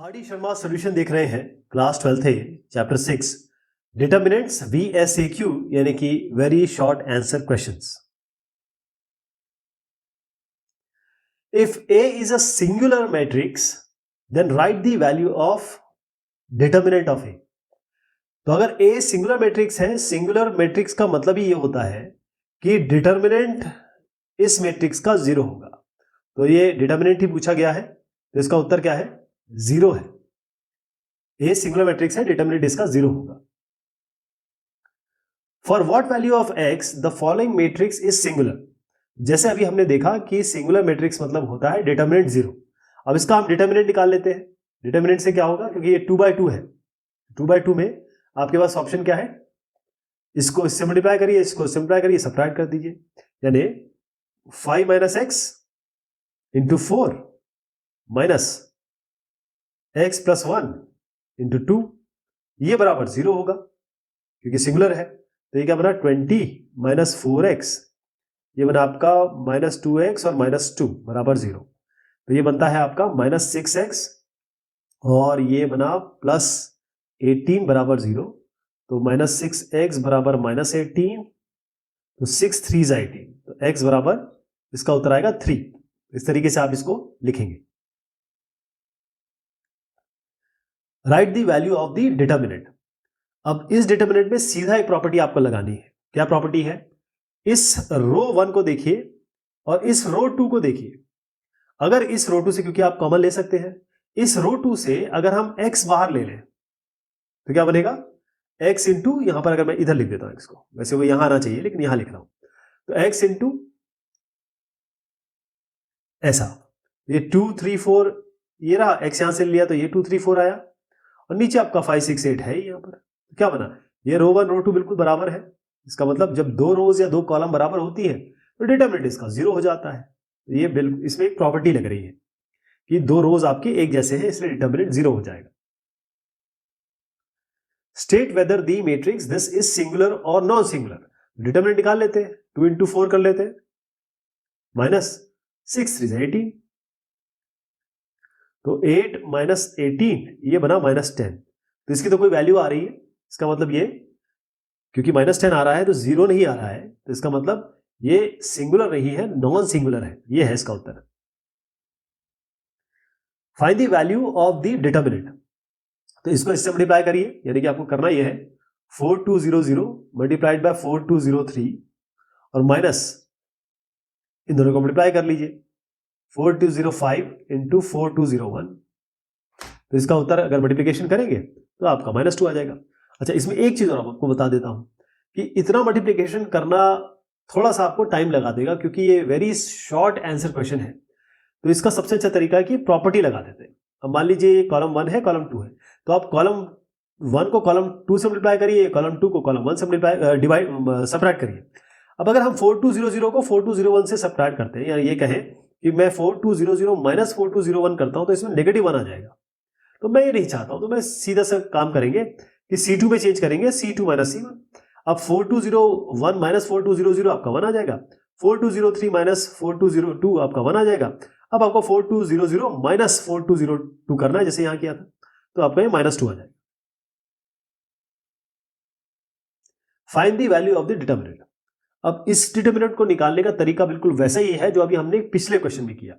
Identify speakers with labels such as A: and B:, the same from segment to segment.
A: RD. Sharma solution देख रहे हैं क्लास 12th है चैप्टर 6 डिटर्मिनेंट्स VSAQ यानी कि very short answer questions. If A is a singular matrix then write the value of determinant of A। तो अगर A singular matrix है, singular matrix का मतलब ही ये होता है कि डिटर्मिनेंट इस मैट्रिक्स का जीरो होगा। तो ये डिटर्मिनेंट ही पूछा गया है, तो इसका उत्तर क्या है? जीरो है। A सिंगुलर मैट्रिक्स है, डिटर्मिनेंट इसका जीरो होगा। For what value of x the following matrix is singular. जैसे अभी हमने देखा कि सिंगुलर मैट्रिक्स मतलब होता है डिटर्मिनेंट जीरो। अब इसका हम डिटर्मिनेंट निकाल लेते हैं। डिटर्मिनेंट से क्या होगा, क्योंकि ये 2/2 है, 2/2 में आपके पास ऑप्शन क्या है? इसको इससे मल्टीप्लाई करिए, इसको इससे मल्टीप्लाई करिए, सब्ट्रैक्ट कर दीजिए, यानी 5 minus x into 4 minus x plus 1 into 2, ये बराबर जीरो होगा क्योंकि सिंगुलर है। तो ये क्या बना? 20 माइनस 4x, ये बना आपका माइनस 2x और माइनस 2 बराबर जीरो। तो ये बनता है आपका माइनस 6x और ये बना प्लस 18 बराबर जीरो। तो माइनस 6x बराबर माइनस 18, तो 6 3 18, तो x बराबर इसका उत्तर आएगा 3। इस तरीके से आप इसको लिखेंगे। Right the value of the determinant. अब इस डिटर्मिनेंट में सीधा एक प्रॉपर्टी आपको लगानी है। क्या प्रॉपर्टी है? इस रो 1 को देखिए और इस रो 2 को देखिए। अगर इस रो 2 से, क्योंकि आप कॉमन ले सकते हैं, इस रो 2 से अगर हम x बाहर ले लें तो क्या बनेगा? x इंटू, यहां पर अगर मैं इधर लिख देता हूं x को, वैसे वो यहां आना चाहिए लेकिन यहां लिख रहा हूं, तो x इंटू ऐसा, ये 2 3 4 ये रहा, x यहां से लिया तो ये 2 3 4 आया और नीचे आपका 5 6 8 है यहां पर। तो क्या बना? ये रो 1 रो 2 बिल्कुल बराबर है। इसका मतलब जब दो रोज या दो कॉलम बराबर होती है तो डिटर्मिनेंट इसका जीरो हो जाता है। तो ये बिल्कुल इसमें एक प्रॉपर्टी लग रही है कि दो रोज आपके एक जैसे हैं, इसलिए डिटर्मिनेंट जीरो हो जाएगा। State whether the matrix this is singular और नॉन सिंगुलर। डिटर्मिनेंट निकाल लेते हैं, 2 इंटू 4 कर लेते हैं, माइनस 6 3 18, तो 8 माइनस 18 ये बना माइनस 10। तो इसकी तो कोई वैल्यू आ रही है, इसका मतलब ये, क्योंकि माइनस 10 आ रहा है तो जीरो नहीं आ रहा है, तो इसका मतलब ये सिंगुलर नहीं है, नॉन सिंगुलर है। ये है इसका उत्तर। Find the value of the determinant. तो इसको इससे मल्टीप्लाई करिए, यानी कि आपको करना यह है 4200 मल्टीप्लाइड बाय 4203 और माइनस इन दोनों को मल्टीप्लाई कर लीजिए 4205 इंटू 4201। तो इसका उत्तर अगर मल्टीप्लिकेशन करेंगे तो आपका -2 आ जाएगा। अच्छा, इसमें एक चीज और आपको बता देता हूं कि इतना मल्टीप्लिकेशन करना थोड़ा सा आपको टाइम लगा देगा, क्योंकि ये वेरी शॉर्ट आंसर क्वेश्चन है। तो इसका सबसे अच्छा तरीका है कि प्रॉपर्टी लगा देते हैं। अब मान लीजिए कॉलम 1 है, कॉलम 2 है, तो आप कॉलम 1 को कॉलम 2 से मल्टीप्लाई करिए, कॉलम 2 को कॉलम 1 से मल्टीप्लाई डिवाइड सबट्रैक्ट करिए। अब अगर हम 4200 को 4201 से सबट्रैक्ट करते हैं, यानी ये कहें कि मैं 4200 माइनस 4201 करता हूं, तो इसमें नेगेटिव 1 आ जाएगा। तो मैं ये नहीं चाहता हूं, तो मैं सीधा सा काम करेंगे कि C2 में चेंज करेंगे, C2 माइनस C1। अब 4201 माइनस 4200 आपका 1 आ जाएगा, 4203 माइनस 4202 आपका 1 आ जाएगा। अब आपको 4200 माइनस 4202 करना है, जैसे यहां किया था, तो आपका ये -2 आ जाएगा। Find the value of the determinant. अब इस डिटर्मिनेंट को निकालने का तरीका बिल्कुल वैसा ही है जो अभी हमने पिछले क्वेश्चन में किया।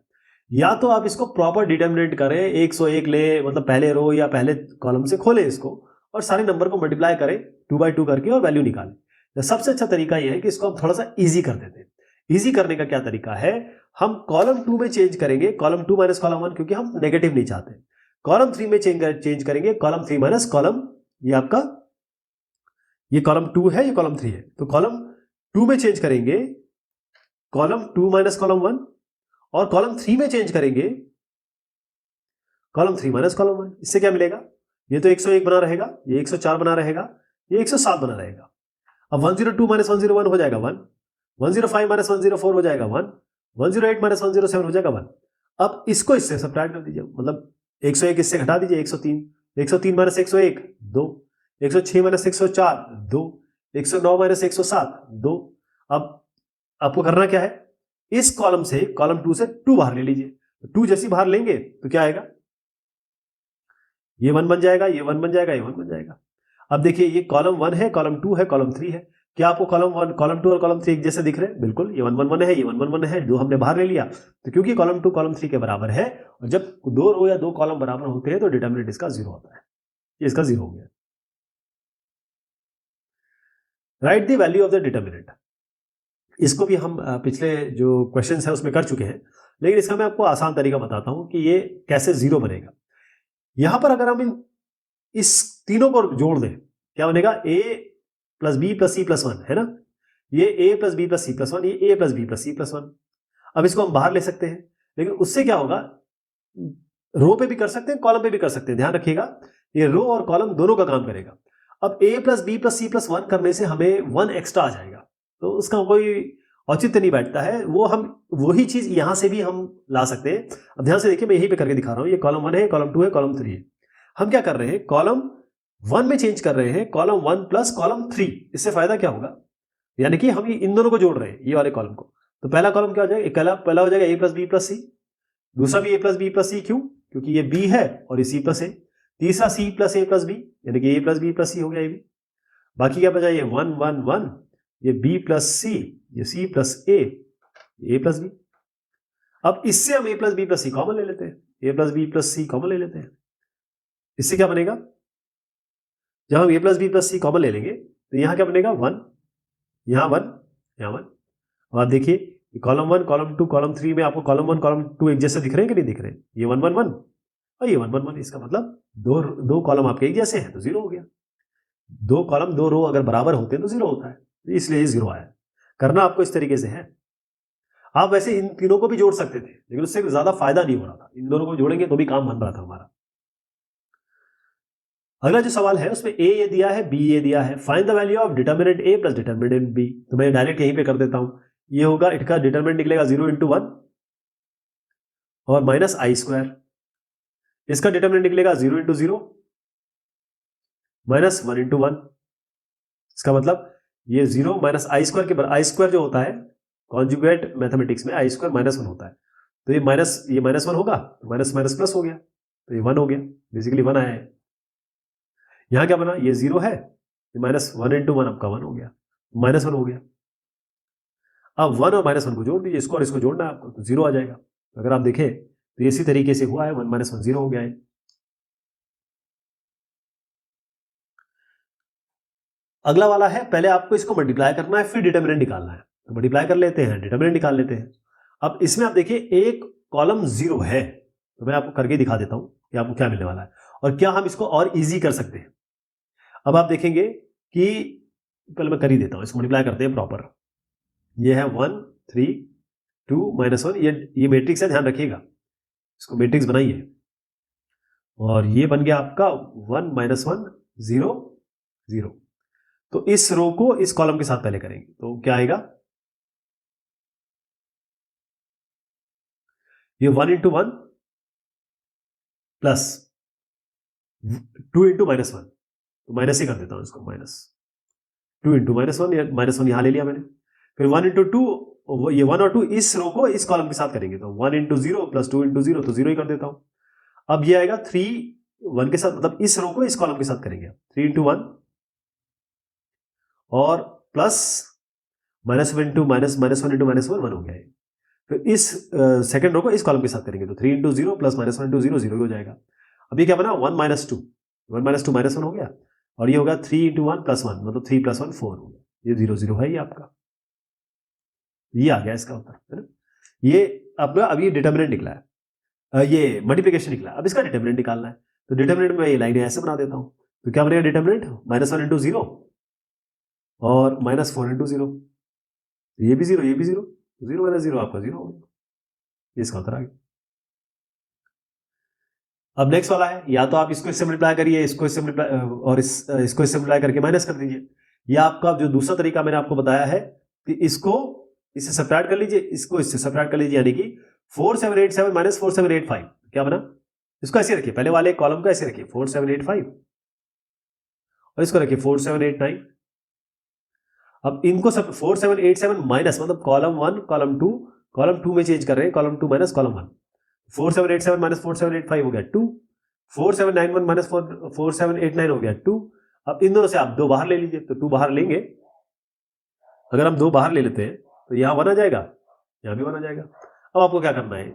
A: या तो आप इसको प्रॉपर डिटर्मिनेंट करें, 101 ले, मतलब पहले रो या पहले कॉलम से खोलें इसको और सारे नंबर को मल्टीप्लाई करें 2/2 करके और वैल्यू निकालें। तो सबसे अच्छा तरीका यह है कि इसको हम थोड़ा सा इजी कर देते हैं। इजी करने का क्या तरीका है? हम कॉलम 2 में चेंज करेंगे, कॉलम 2 माइनस कॉलम 1, क्योंकि हम नेगेटिव नहीं चाहते। कॉलम 3 में चेंज करेंगे, कॉलम 3 माइनस कॉलम, ये आपका, ये कॉलम 2 है, ये कॉलम 3 है, तो कॉलम 2 में चेंज करेंगे कॉलम 2 माइनस कॉलम 1 और कॉलम 3 में चेंज करेंगे कॉलम 3 माइनस कॉलम 1। इससे क्या मिलेगा? ये तो 101 बना रहेगा, ये 104 बना रहेगा, ये 107 बना रहेगा। अब 102 माइनस 101 हो जाएगा 1, 105 माइनस 104 हो जाएगा 1, 108 माइनस 107 हो जाएगा 1। अब इसको इससे सब्ट्रैक्ट कर दीजिए, मतलब 101 इससे घटा दीजिए, 103, 103 माइनस 101 2, 106 माइनस 104 2, 109 माइनस 107 2। अब आपको करना क्या है? इस कॉलम से, कॉलम 2 से 2 बाहर ले लीजिए। 2 जैसी बाहर लेंगे तो क्या आएगा? ये 1 बन जाएगा, ये 1 बन जाएगा, ये 1 बन जाएगा। अब देखिए ये कॉलम 1 है, कॉलम 2 है, कॉलम 3 है। क्या आपको कॉलम 1, कॉलम 2 और कॉलम 3 एक जैसे दिख रहे हैं? बिल्कुल, ये 1 1 1 है, ये 1 1 1 है, जो हमने बाहर ले लिया। तो क्योंकि कॉलम 2 कॉलम 3 के बराबर है और जब 2 रो या 2 कॉलम बराबर होते हैं तो डिटरमिनेंट इसका 0 होता है। ये इसका 0 हो गया। Right the value of the determinant. इसको भी हम पिछले जो क्वेश्चंस है उसमें कर चुके हैं, लेकिन इसका मैं आपको आसान तरीका बताता हूं कि ये कैसे 0 बनेगा। यहां पर अगर हम इस तीनों को जोड़ दें, क्या बनेगा? a plus b plus c plus 1 है ना। ये a plus b plus c plus 1, ये a plus b plus c plus 1। अब इसको हम बाहर ले सकते हैं, लेकिन उससे क्या होगा? रो पे भी कर सकते हैं, कॉलम पे भी कर सकते हैं। ध्यान रखिएगा, ये रो और कॉलम दोनों का काम करेगा। अब a plus b plus c plus 1 करने से हमें 1 एक्स्ट्रा आ जाएगा, तो उसका कोई औचित्य नहीं बैठता है। वो हम वही चीज यहां से भी हम ला सकते हैं। अब ध्यान से देखिए, मैं यहीं पे करके दिखा रहा हूं। ये कॉलम 1 है, कॉलम 2 है, कॉलम 3 है। हम क्या कर रहे हैं? कॉलम 1 में चेंज कर रहे हैं कॉलम 1 प्लस कॉलम 3। इससे फायदा क्या होगा? यानी कि हम इन दोनों को जोड़ रहे हैं, ये वाले कॉलम को। तो पहला कॉलम क्या हो जाएगा? पहला हो जाएगा a plus b plus c. दूसरा भी a plus b plus c, क्यों? क्योंकि ये b है और ये c प्लस a। तीसरा c plus a plus b, यानी कि a plus b plus c हो गया ये भी। बाकी क्या बचा? ये 1 1 1, ये b प्लस सी, ये c plus a plus b. अब इससे हम a plus b plus c common ले लेते हैं, a plus b plus c common ले लेते हैं। इससे क्या बनेगा? जब हम a plus b plus c common ले लेंगे तो यहां क्या बनेगा? 1, यहां 1, यहां 1। और आप देखिए कॉलम 1 कॉलम 2 कॉलम 3 में आपको कॉलम 1 कॉलम 2 एक जैसे दिख रहे हैं कि नहीं दिख रहे हैं? ये 1 1 1 और ये 1 1 1। इसका मतलब दो कॉलम आपके एक जैसे हैं तो 0 हो गया। 2 कॉलम 2 रो अगर बराबर होते हैं तो 0 होता है, इसलिए ये 0 आया। करना आपको इस तरीके से है। आप वैसे इन तीनों को भी जोड़ सकते थे, लेकिन उससे ज्यादा फायदा नहीं हो रहा था। इन दोनों को जोड़ेंगे तो भी काम बन रहा था हमारा। अगला जो सवाल है उसमें a ये दिया है, b ये दिया है। Find the value of determinant a plus determinant b। तो मैं डायरेक्ट यहीं पे कर देता हूं। ये होगा, इसका डिटरमिनेंट निकलेगा 0 इंटू 1 और माइनस आई स्क्वायर। इसका डिटरमिनेंट निकलेगा 0 इंटू 0 माइनस 1 इंटू 1। इसका मतलब ये 0 माइनस आई स्क्वायर के आई स्क्वायर जो होता है कॉन्जुगेट मैथमेटिक्स में आई स्क्वायर माइनस 1 होता है। तो ये माइनस 1 होगा, माइनस माइनस प्लस हो गया, तो ये 1 हो गया। बेसिकली 1 आया है। यहां क्या बना? ये 0 है, माइनस 1 इंटू 1 आपका 1 हो गया, माइनस 1 हो गया। अब 1 और माइनस 1 को जोड़ दीजिए, इसको और इसको जोड़ना है आपको, तो 0 आ जाएगा। अगर आप देखें तो इसी तरीके से हुआ है, 1 माइनस 1 0 हो गया है। अगला वाला है, पहले आपको इसको मल्टीप्लाई करना है फिर डिटरमिनेंट निकालना है। तो मल्टीप्लाई कर लेते हैं, डिटरमिनेंट निकाल लेते हैं। अब इसमें आप देखिए एक कॉलम 0 है, तो मैं आपको करके दिखा देता हूं कि आपको क्या मिलने वाला है और क्या हम इसको और इजी कर सकते हैं। अब आप देखेंगे कि पहले मैं कर ही देता हूं, इसको मल्टीप्लाई करते हैं प्रॉपर। ये है 1 3 2 माइनस 1, ये मैट्रिक्स है, ध्यान रखिएगा, इसको मैट्रिक्स बनाइए। और ये बन गया आपका 1 माइनस 1 0 0। तो इस रो को इस कॉलम के साथ पहले करेंगे, तो क्या आएगा? ये 1 इंटू 1 प्लस 2 इंटू माइनस 1, तो माइनस ही कर देता हूं इसको, माइनस 2 इंटू माइनस 1, माइनस 1 यहां ले लिया मैंने। फिर 1 इंटू 2, ये 1 और 2 इस रो को इस कॉलम के साथ करेंगे, तो 1 इंटू 0 प्लस 2 इंटू 0, तो 0 ही कर देता हूं। अब ये आएगा 3 1 के साथ, मतलब इस रो को इस कॉलम के साथ करेंगे, 3 इंटू 1 और plus minus 1 into minus 1 into minus 1 हो गया है। फिर इस सेकंड रो को इस कॉलम के साथ करेंगे, तो 3 इंटू 0 प्लस माइनस 1 इंटू 0 0 हो जाएगा। अभी क्या बना? 1 माइनस 2, 1 माइनस 2 माइनस 1 हो गया, और ये होगा 3 इंटू 1 प्लस 1, मतलब 3 प्लस 1 4 हो गया। ये 0 0 है, ये आपका ये आ गया इसका उत्तर, है ना। ये आपका अभी डिटरमिनेंट निकला है, ये मल्टीप्लिकेशन निकला। अब इसका डिटरमिनेंट निकालना है, तो डिटरमिनेंट में ये लाइन ऐसे बना देता हूं। तो क्या बनेगा डिटरमिनेंट? माइनस 1 इंटू 0 और माइनस 4 इंटू 0, ये भी 0 ये भी 0, 0 माइनस 0 आपका 0 हो गया। इसका उत्तर आ गया। अब नेक्स्ट वाला है, या तो आप इसको इससे मल्टीप्लाई करिए, इसको इससे मल्टीप्लाई और इसको इससे मल्टीप्लाई करके माइनस कर दीजिए। या आपका जो दूसरा तरीका मैंने आपको बताया है कि इसको इससे सब्ट्रैक्ट कर लीजिए, इसको इससे सब्ट्रैक्ट कर लीजिए, यानी कि 4787 माइनस 4785 क्या बना? इसको ऐसे रखिए, पहले वाले कॉलम को ऐसे रखिए 4785 और इसको रखिए 4789। अब इनको सब 4787 माइनस, मतलब कॉलम 1 कॉलम 2 में चेंज कर रहे हैं, कॉलम 2 माइनस कॉलम 1। 4787 माइनस 4785 हो गया 2, 4791 माइनस 4789 हो गया 2। अब इन दोनों से आप 2 बाहर ले लीजिए, तो 2 बाहर लेंगे, अगर हम 2 बाहर ले लेते हैं तो यहाँ 1 आ जाएगा, यहाँ भी 1 आ जाएगा। अब आपको क्या करना है,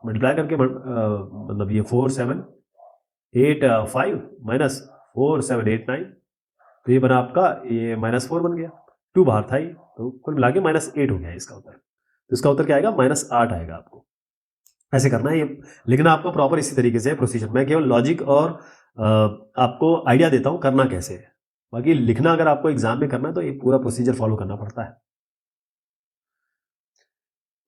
A: मल्टीप्लाई करके मतलब ये 4785 माइनस 4789, तो ये बना आपका ये -4 बन गया, 2 बाहर था ये, तो कुल मिला के -8 हो गया इसका उत्तर। तो इसका उत्तर क्या आएगा, -8 आएगा आपको। ऐसे करना है ये, लिखना आपको प्रॉपर इसी तरीके से प्रोसीजर। मैं केवल लॉजिक और आपको आइडिया देता हूं करना कैसे है, बाकी लिखना अगर आपको एग्जाम में करना है तो ये पूरा प्रोसीजर फॉलो करना पड़ता है।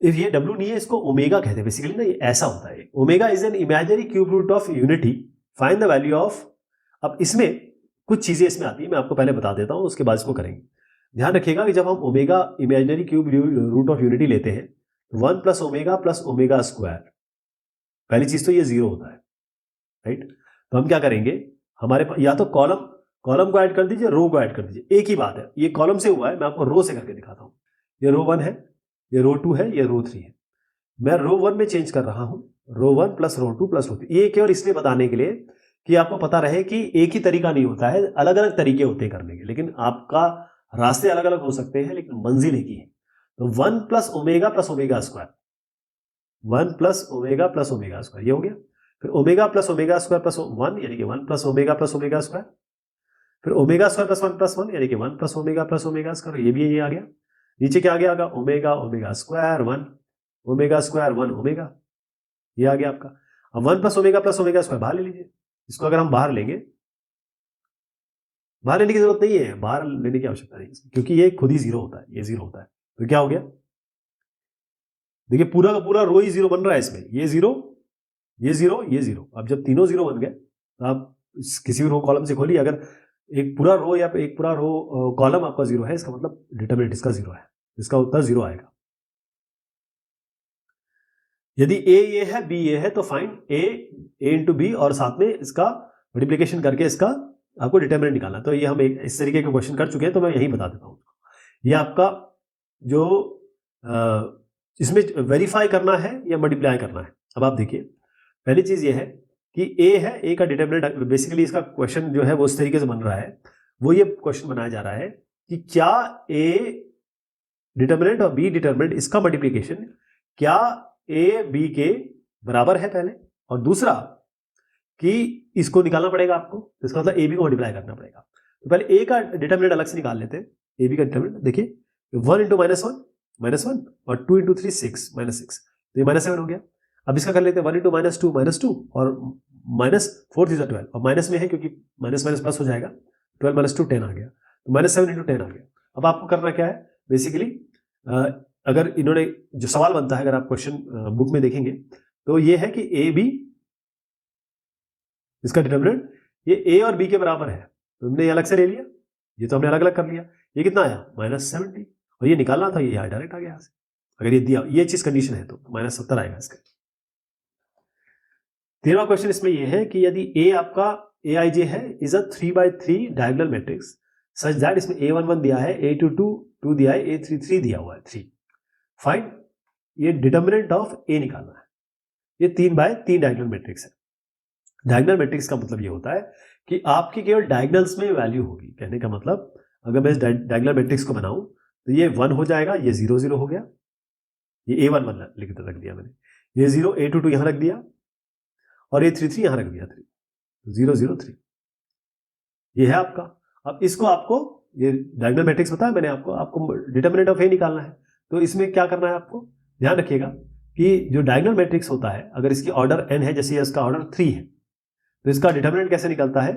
A: इफ ये W नहीं है, इसको ओमेगा कहते हैं बेसिकली ना, ये ऐसा होता है। Omega is an imaginary cube root of unity, find the value of. अब इसमें कुछ चीजें इसमें आती है, मैं आपको पहले बता देता हूं, उसके बाद इसको करेंगे। ध्यान रखिएगा कि जब हम omega imaginary cube root of unity लेते हैं, 1 प्लस ओमेगा स्क्वायर, पहली चीज तो ये 0 होता है, राइट। तो हम क्या करेंगे, हमारे पास या तो कॉलम को ऐड कर दीजिए, रो को ऐड कर दीजिए, एक ही बात है। ये कॉलम से हुआ है, मैं आपको रो से करके दिखाता हूं। ये रो 1 है, ये रो 2 है, ये रो 3 है। मैं रो 1 में चेंज कर रहा हूं, रो 1 प्लस रो 2 प्लस रो 3। ये केवल इसलिए बताने के लिए कि आपको पता रहे कि एक ही तरीका नहीं होता है, अलग अलग तरीके होते हैं करने के, लेकिन आपका रास्ते अलग अलग हो सकते हैं, लेकिन मंजिल एक ही है। तो 1 plus omega square, 1 plus omega square, ये हो गया। फिर omega plus omega square plus 1, यानी कि 1 प्लस ओमेगा स्क्वायर। फिर ओमेगा स्क्वायर प्लस 1 यानी कि 1 प्लस ओमेगा स्क्वायर, ये भी ये आ गया। नीचे क्या आ गया, ओमेगा स्क्वायर 1 ओमेगा, ये आ गया आपका। अब 1 प्लस ओमेगा स्क्वायर बाहर ले लीजिए। इसको अगर हम बाहर लेंगे, बाहर लेने की जरूरत नहीं है, बाहर लेने की आवश्यकता नहीं, क्योंकि ये खुद ही 0 होता है, ये 0 होता है। तो क्या हो गया, देखिए पूरा का पूरा रो ही 0 बन रहा है इसमें, ये 0 ये 0 ये 0। अब जब तीनों 0 बन गए तो आप किसी भी रो कॉलम से खोलिए, अगर एक पूरा रो या एक पूरा रो कॉलम आपका 0 है, इसका मतलब डिटरमिनेंट इसका 0 है, इसका उत्तर 0 आएगा। यदि ए ये है, बी ये है, तो फाइंड ए इंटू बी, और साथ में इसका मल्टीप्लिकेशन करके इसका आपको डिटरमिनेंट निकालना। तो ये हम एक इस तरीके के क्वेश्चन कर चुके हैं, तो मैं यही बता देता हूं। ये आपका जो इसमें वेरीफाई करना है या मल्टीप्लाई करना है। अब आप देखिए, पहली चीज ये है कि ए है, ए का डिटरमिनेंट, बेसिकली इसका क्वेश्चन जो है वो उस तरीके से बन रहा है, वो ये क्वेश्चन बनाया जा रहा है कि क्या ए डिटरमिनेंट और बी डिटरमिनेंट, इसका मल्टीप्लिकेशन क्या ए बी के बराबर है पहले, और दूसरा कि इसको निकालना पड़ेगा आपको, इसका मतलब ए बी को मल्टीप्लाई करना पड़ेगा। तो पहले ए का डिटरमिनेंट अलग से निकाल लेते हैं। ए बी का डिटरमिनेंट देखिए, 1 इंटू -1 और 2 इंटू 3 6 -6, तो ये -7 हो गया। अब इसका कर लेते हैं 1 इंटू -2 और -4 3 12, और माइनस में है क्योंकि माइनस माइनस प्लस हो जाएगा, 12 -2 10 आ गया, तो -7 इंटू 10 आ गया। अब आपको करना क्या है, बेसिकली अगर इन्होंने जो सवाल बनता है, अगर आप क्वेश्चन बुक में देखेंगे, तो ये है कि ए बी, इसका डिटरमिनेंट ये ए और बी के बराबर है, तो हमने ये अलग से ले लिया, ये तो हमने अलग अलग कर लिया। ये कितना आया, -70, और ये निकालना था, ये डायरेक्ट आ गया यहाँ से। अगर ये दिया, ये चीज कंडीशन है, तो -70 आएगा इसका। 13वां क्वेश्चन इसमें ये है कि यदि ए आपका aij है, is a 3x3 diagonal matrix such that, इसमें a11 दिया है, a22 2 दिया है, a33 दिया हुआ है 3। फाइंड ये डिटरमिनेंट ऑफ ए निकालना है। ये 3x3 डायगोनल मैट्रिक्स है। डायगोनल मैट्रिक्स का मतलब ये होता है कि आपके केवल डायगोनल्स में वैल्यू होगी। कहने का मतलब, अगर मैं इस डायगोनल मैट्रिक्स को बनाऊं तो ये 1 हो जाएगा, ये 0 0 हो गया, ये a11 रख दिया मैंने, ये 0 a22 यहां रख दिया, और a33 यहां रख दिया 3, 0 0 3, ये है आपका। अब इसको आपको, ये डायगोनल मैट्रिक्स बताया मैंने आपको डिटरमिनेंट ऑफ ए निकालना है। तो इसमें क्या करना है आपको, ध्यान रखिएगा कि जो डायगोनल मैट्रिक्स होता है, अगर इसकी ऑर्डर n है, जैसे इसका ऑर्डर 3 है, तो इसका डिटरमिनेंट कैसे निकलता है,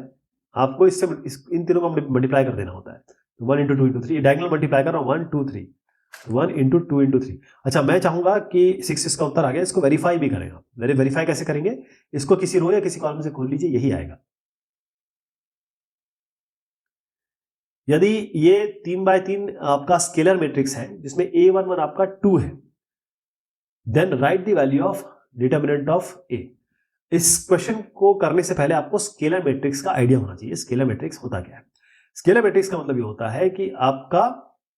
A: आपको इससे इन तीनों को मल्टीप्लाई कर देना होता है। 1 इंटू 2 इंटू 3, डायगोनल मल्टीप्लाई कर रहा हूं, 1 2 3, 1 इंटू 2 इंटू 3। अच्छा, मैं चाहूंगा कि 6 इसका उत्तर आ गया, इसको वेरीफाई भी करें आप। वेरीफाई कैसे करेंगे, इसको किसी रो या किसी कॉलम से खोल लीजिए, यही आएगा। यदि ये 3x3 आपका स्केलर मैट्रिक्स है, जिसमें a11 आपका 2 है, then write the value of determinant of A. इस क्वेश्चन को करने से पहले आपको स्केलर मैट्रिक्स का आइडिया होना चाहिए। स्केलर मैट्रिक्स होता क्या है, स्केलर मैट्रिक्स का मतलब ये होता है कि आपका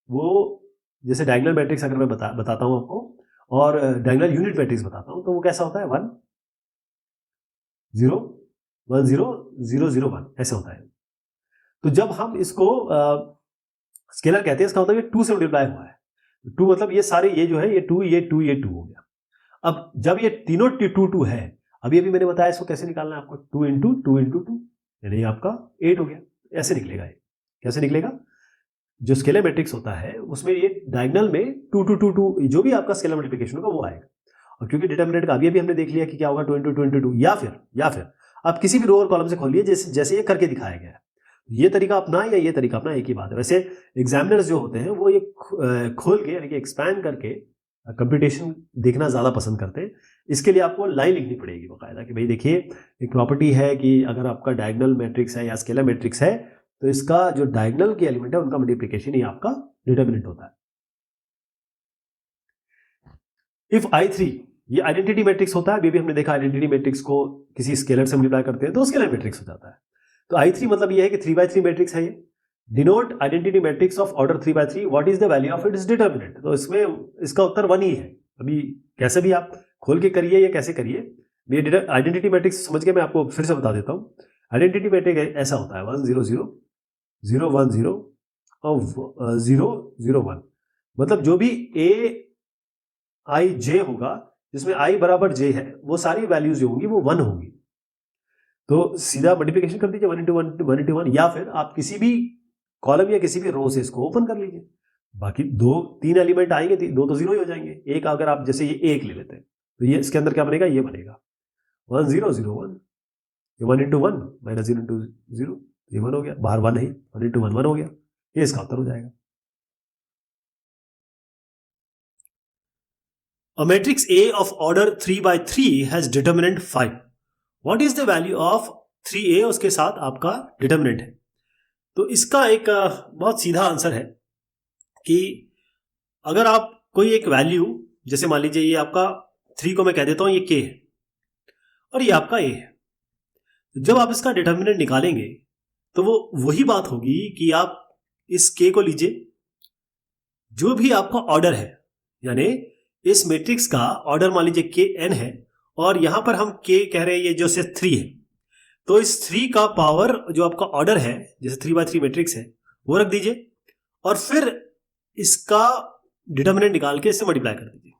A: वो, जैसे डायगोनल मैट्रिक्स अगर मैं बताता हूं आपको, और डायगोनल यूनिट मैट्रिक्स बताता हूं, तो वो कैसा होता है, 1 0 10001 ऐसे होता है। तो जब हम इसको स्केलर कहते हैं, इसका मतलब ये 2 से मल्टीप्लाई हुआ है। 2 मतलब ये सारे, ये जो है ये 2 ये 2 ये 2 हो गया। अब जब ये तीनों 2 है, अभी मैंने बताया इसको कैसे निकालना है आपको, 2 इंटू 2 इंटू 2 यानी आपका 8 हो गया। ऐसे निकलेगा ये। कैसे निकलेगा? जो स्केलर मैट्रिक्स होता है उसमें ये डायगोनल में 2 2 2 2 जो भी आपका स्केलर मल्टीप्लिकेशन होगा वो आएगा। और क्योंकि डिटरमिनेंट का अभी हमने देख लिया कि क्या होगा 2 इंटू 2 इंटू 2, या फिर आप किसी भी रो और कॉलम से खोलिए जैसे ये करके दिखाया गया है। ये तरीका अपना या ये तरीका अपना, एक ही बात है। वैसे एग्जामिनर्स जो होते हैं वो ये खोल के यानी कि एक्सपैंड करके कंप्यूटेशन देखना ज़्यादा पसंद करते हैं। इसके लिए आपको लाइन लिखनी पड़ेगी बाकायदा कि भाई देखिए एक प्रॉपर्टी है कि अगर आपका डायगोनल मैट्रिक्स है या स्केलर मैट्रिक्स है तो इसका जो डायगोनल के एलिमेंट है उनका मल्टीप्लिकेशन ही आपका डिटरमिनेंट होता है। इफ I3 ये आइडेंटिटी मैट्रिक्स होता है, अभी भी हमने देखा आइडेंटिटी मैट्रिक्स को किसी स्केलर से मल्टीप्लाई करते हैं तो स्केलर मैट्रिक्स हो जाता है। तो I3 मतलब ये है कि 3/3 मैट्रिक्स है ये। Denote identity matrix of order 3/3, what is the value of its determinant. तो इसमें इसका उत्तर 1 ही है। अभी कैसे भी आप खोल के करिए या कैसे करिए, ये आइडेंटिटी मैट्रिक्स समझ के मैं आपको फिर से बता देता हूँ। आइडेंटिटी मैट्रिक्स ऐसा होता है 1 0 0 0 1 0 और 0 0 1। मतलब जो भी ai j होगा जिसमें i बराबर j है वो सारी वैल्यूज जो होंगी वो 1 होंगी। तो सीधा मल्टीप्लिकेशन कर दीजिए 1 इंटू 1 1 इंटू 1, या फिर आप किसी भी कॉलम या किसी भी रो से इसको ओपन कर लीजिए। बाकी 2-3 एलिमेंट आएंगे, 2 तो 0 ही हो जाएंगे। एक अगर आप जैसे ये 1 ले लेते हैं तो ये इसके अंदर क्या बनेगा, ये बनेगा 1 0 0 1, ये 1 इंटू 1 माइनस 0 इंटू 0, ये 1 हो गया। बाहर 1 है, 1 इंटू 1 1 हो गया। ये इसका उत्तर हो जाएगा। A matrix A of order 3/3 has determinant 5. What is the value of 3A? उसके साथ आपका डिटरमिनेंट है। तो इसका एक बहुत सीधा आंसर है कि अगर आप कोई एक वैल्यू, जैसे मान लीजिए ये आपका 3 को मैं कह देता हूं ये K है और ये आपका A है, जब आप इसका डिटरमिनेंट निकालेंगे तो वो वही बात होगी कि आप इस K को लीजिए, जो भी आपका ऑर्डर है, यानी इस मैट्रिक्स का ऑर्डर मान लीजिए Kn है और यहां पर हम K कह रहे हैं ये जो से 3 है, तो इस 3 का पावर जो आपका ऑर्डर है, जैसे 3/3 मैट्रिक्स है, वो रख दीजिए और फिर इसका डिटरमिनेंट निकाल के इससे मल्टीप्लाई कर दीजिए।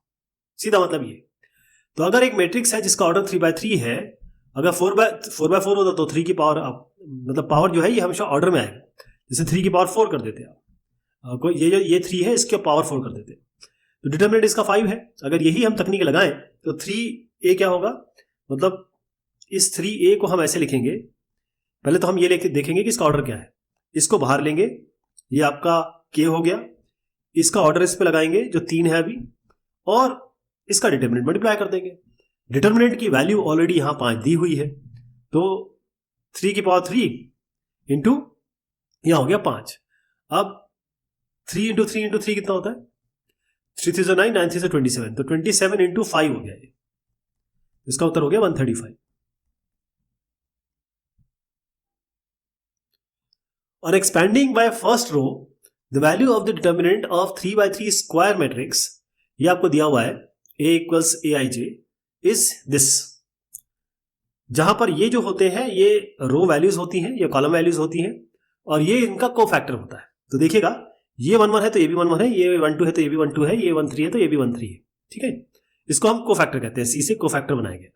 A: सीधा मतलब ये। तो अगर एक मैट्रिक्स है जिसका ऑर्डर 3/3 है, अगर 4/4 होता तो 3 की पावर मतलब पावर जो है ये हमेशा ऑर्डर में आएगा। जैसे 3 की पावर 4 कर देते आप, कोई ये 3 है इसके पावर 4 कर देते, तो डिटरमिनेंट इसका 5 है। अगर यही हम तकनीक लगाएं तो 3A क्या होगा, मतलब इस 3A को हम ऐसे लिखेंगे। पहले तो हम ये देखेंगे कि इसका ऑर्डर क्या है, इसको बाहर लेंगे, ये आपका K हो गया, इसका ऑर्डर इस पे लगाएंगे जो 3 है अभी, और इसका डिटरमिनेंट मल्टीप्लाई कर देंगे। डिटरमिनेंट की वैल्यू ऑलरेडी यहां 5 दी हुई है, तो 3 की पावर 3 इंटू यहां हो गया 5। अब 3 इंटू 3 इंटू 3 कितना होता है, 3 3 9, 9 3 27, तो 27 इंटू 5 हो गया ये, इसका उत्तर हो गया 135। On expanding by first row, the value of the determinant of 3/3 square matrix, ये आपको दिया हुआ है A equals Aij is this। जहां पर ये जो होते हैं ये रो वैल्यूज होती हैं, ये कॉलम वैल्यूज होती हैं, और ये इनका कोफैक्टर होता है। तो देखिएगा ये 1 1 है तो ये भी 1 1 है, ये 1 2 है तो ये भी 1 2 है, ये 1 3 है तो ये भी 1 3 है। ठीक है, इसको हम कोफैक्टर कहते हैं, सी से कोफैक्टर बनाएंगे।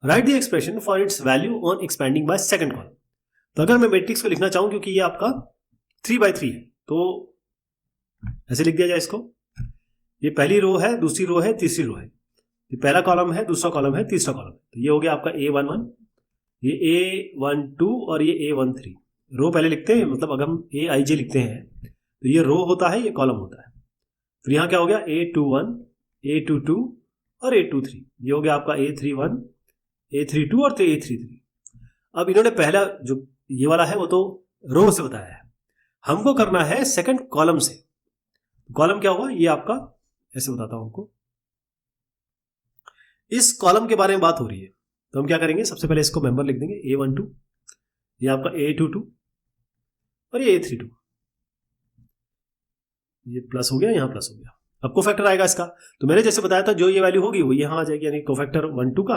A: Right the expression for its value on expanding by second column. तो अगर मैं मैट्रिक्स को लिखना चाहूं, क्योंकि ये आपका 3/3 है, तो ऐसे लिख दिया जाए इसको। ये पहली रो है, दूसरी रो है, तीसरी रो है, ये पहला कॉलम है, दूसरा कॉलम है, तीसरा कॉलम है। तो ये हो गया आपका A11, ये A12 और ये A13। रो पहले लिखते हैं, मतलब अगर हम Aij लिखते हैं तो ये रो होता है, ये कॉलम होता है। फिर यहाँ क्या हो गया A21, A22 और A23। ये हो गया आपका A31, A32 और A33। अब इन्होंने पहला जो ये वाला है वो तो रो से बताया है, हमको करना है सेकंड कॉलम से। कॉलम क्या होगा, ये आपका ऐसे बताता हूं आपको। इस कॉलम के बारे में बात हो रही है तो हम क्या करेंगे, सबसे पहले इसको मेंबर लिख देंगे A12, ये आपका A22 और ये A32। ये प्लस हो गया, यहाँ प्लस हो गया। अब कोफैक्टर आएगा इसका, तो मैंने जैसे बताया था जो ये वैल्यू होगी वो यहाँ आ जाएगी, यानी कोफैक्टर 1 2 का,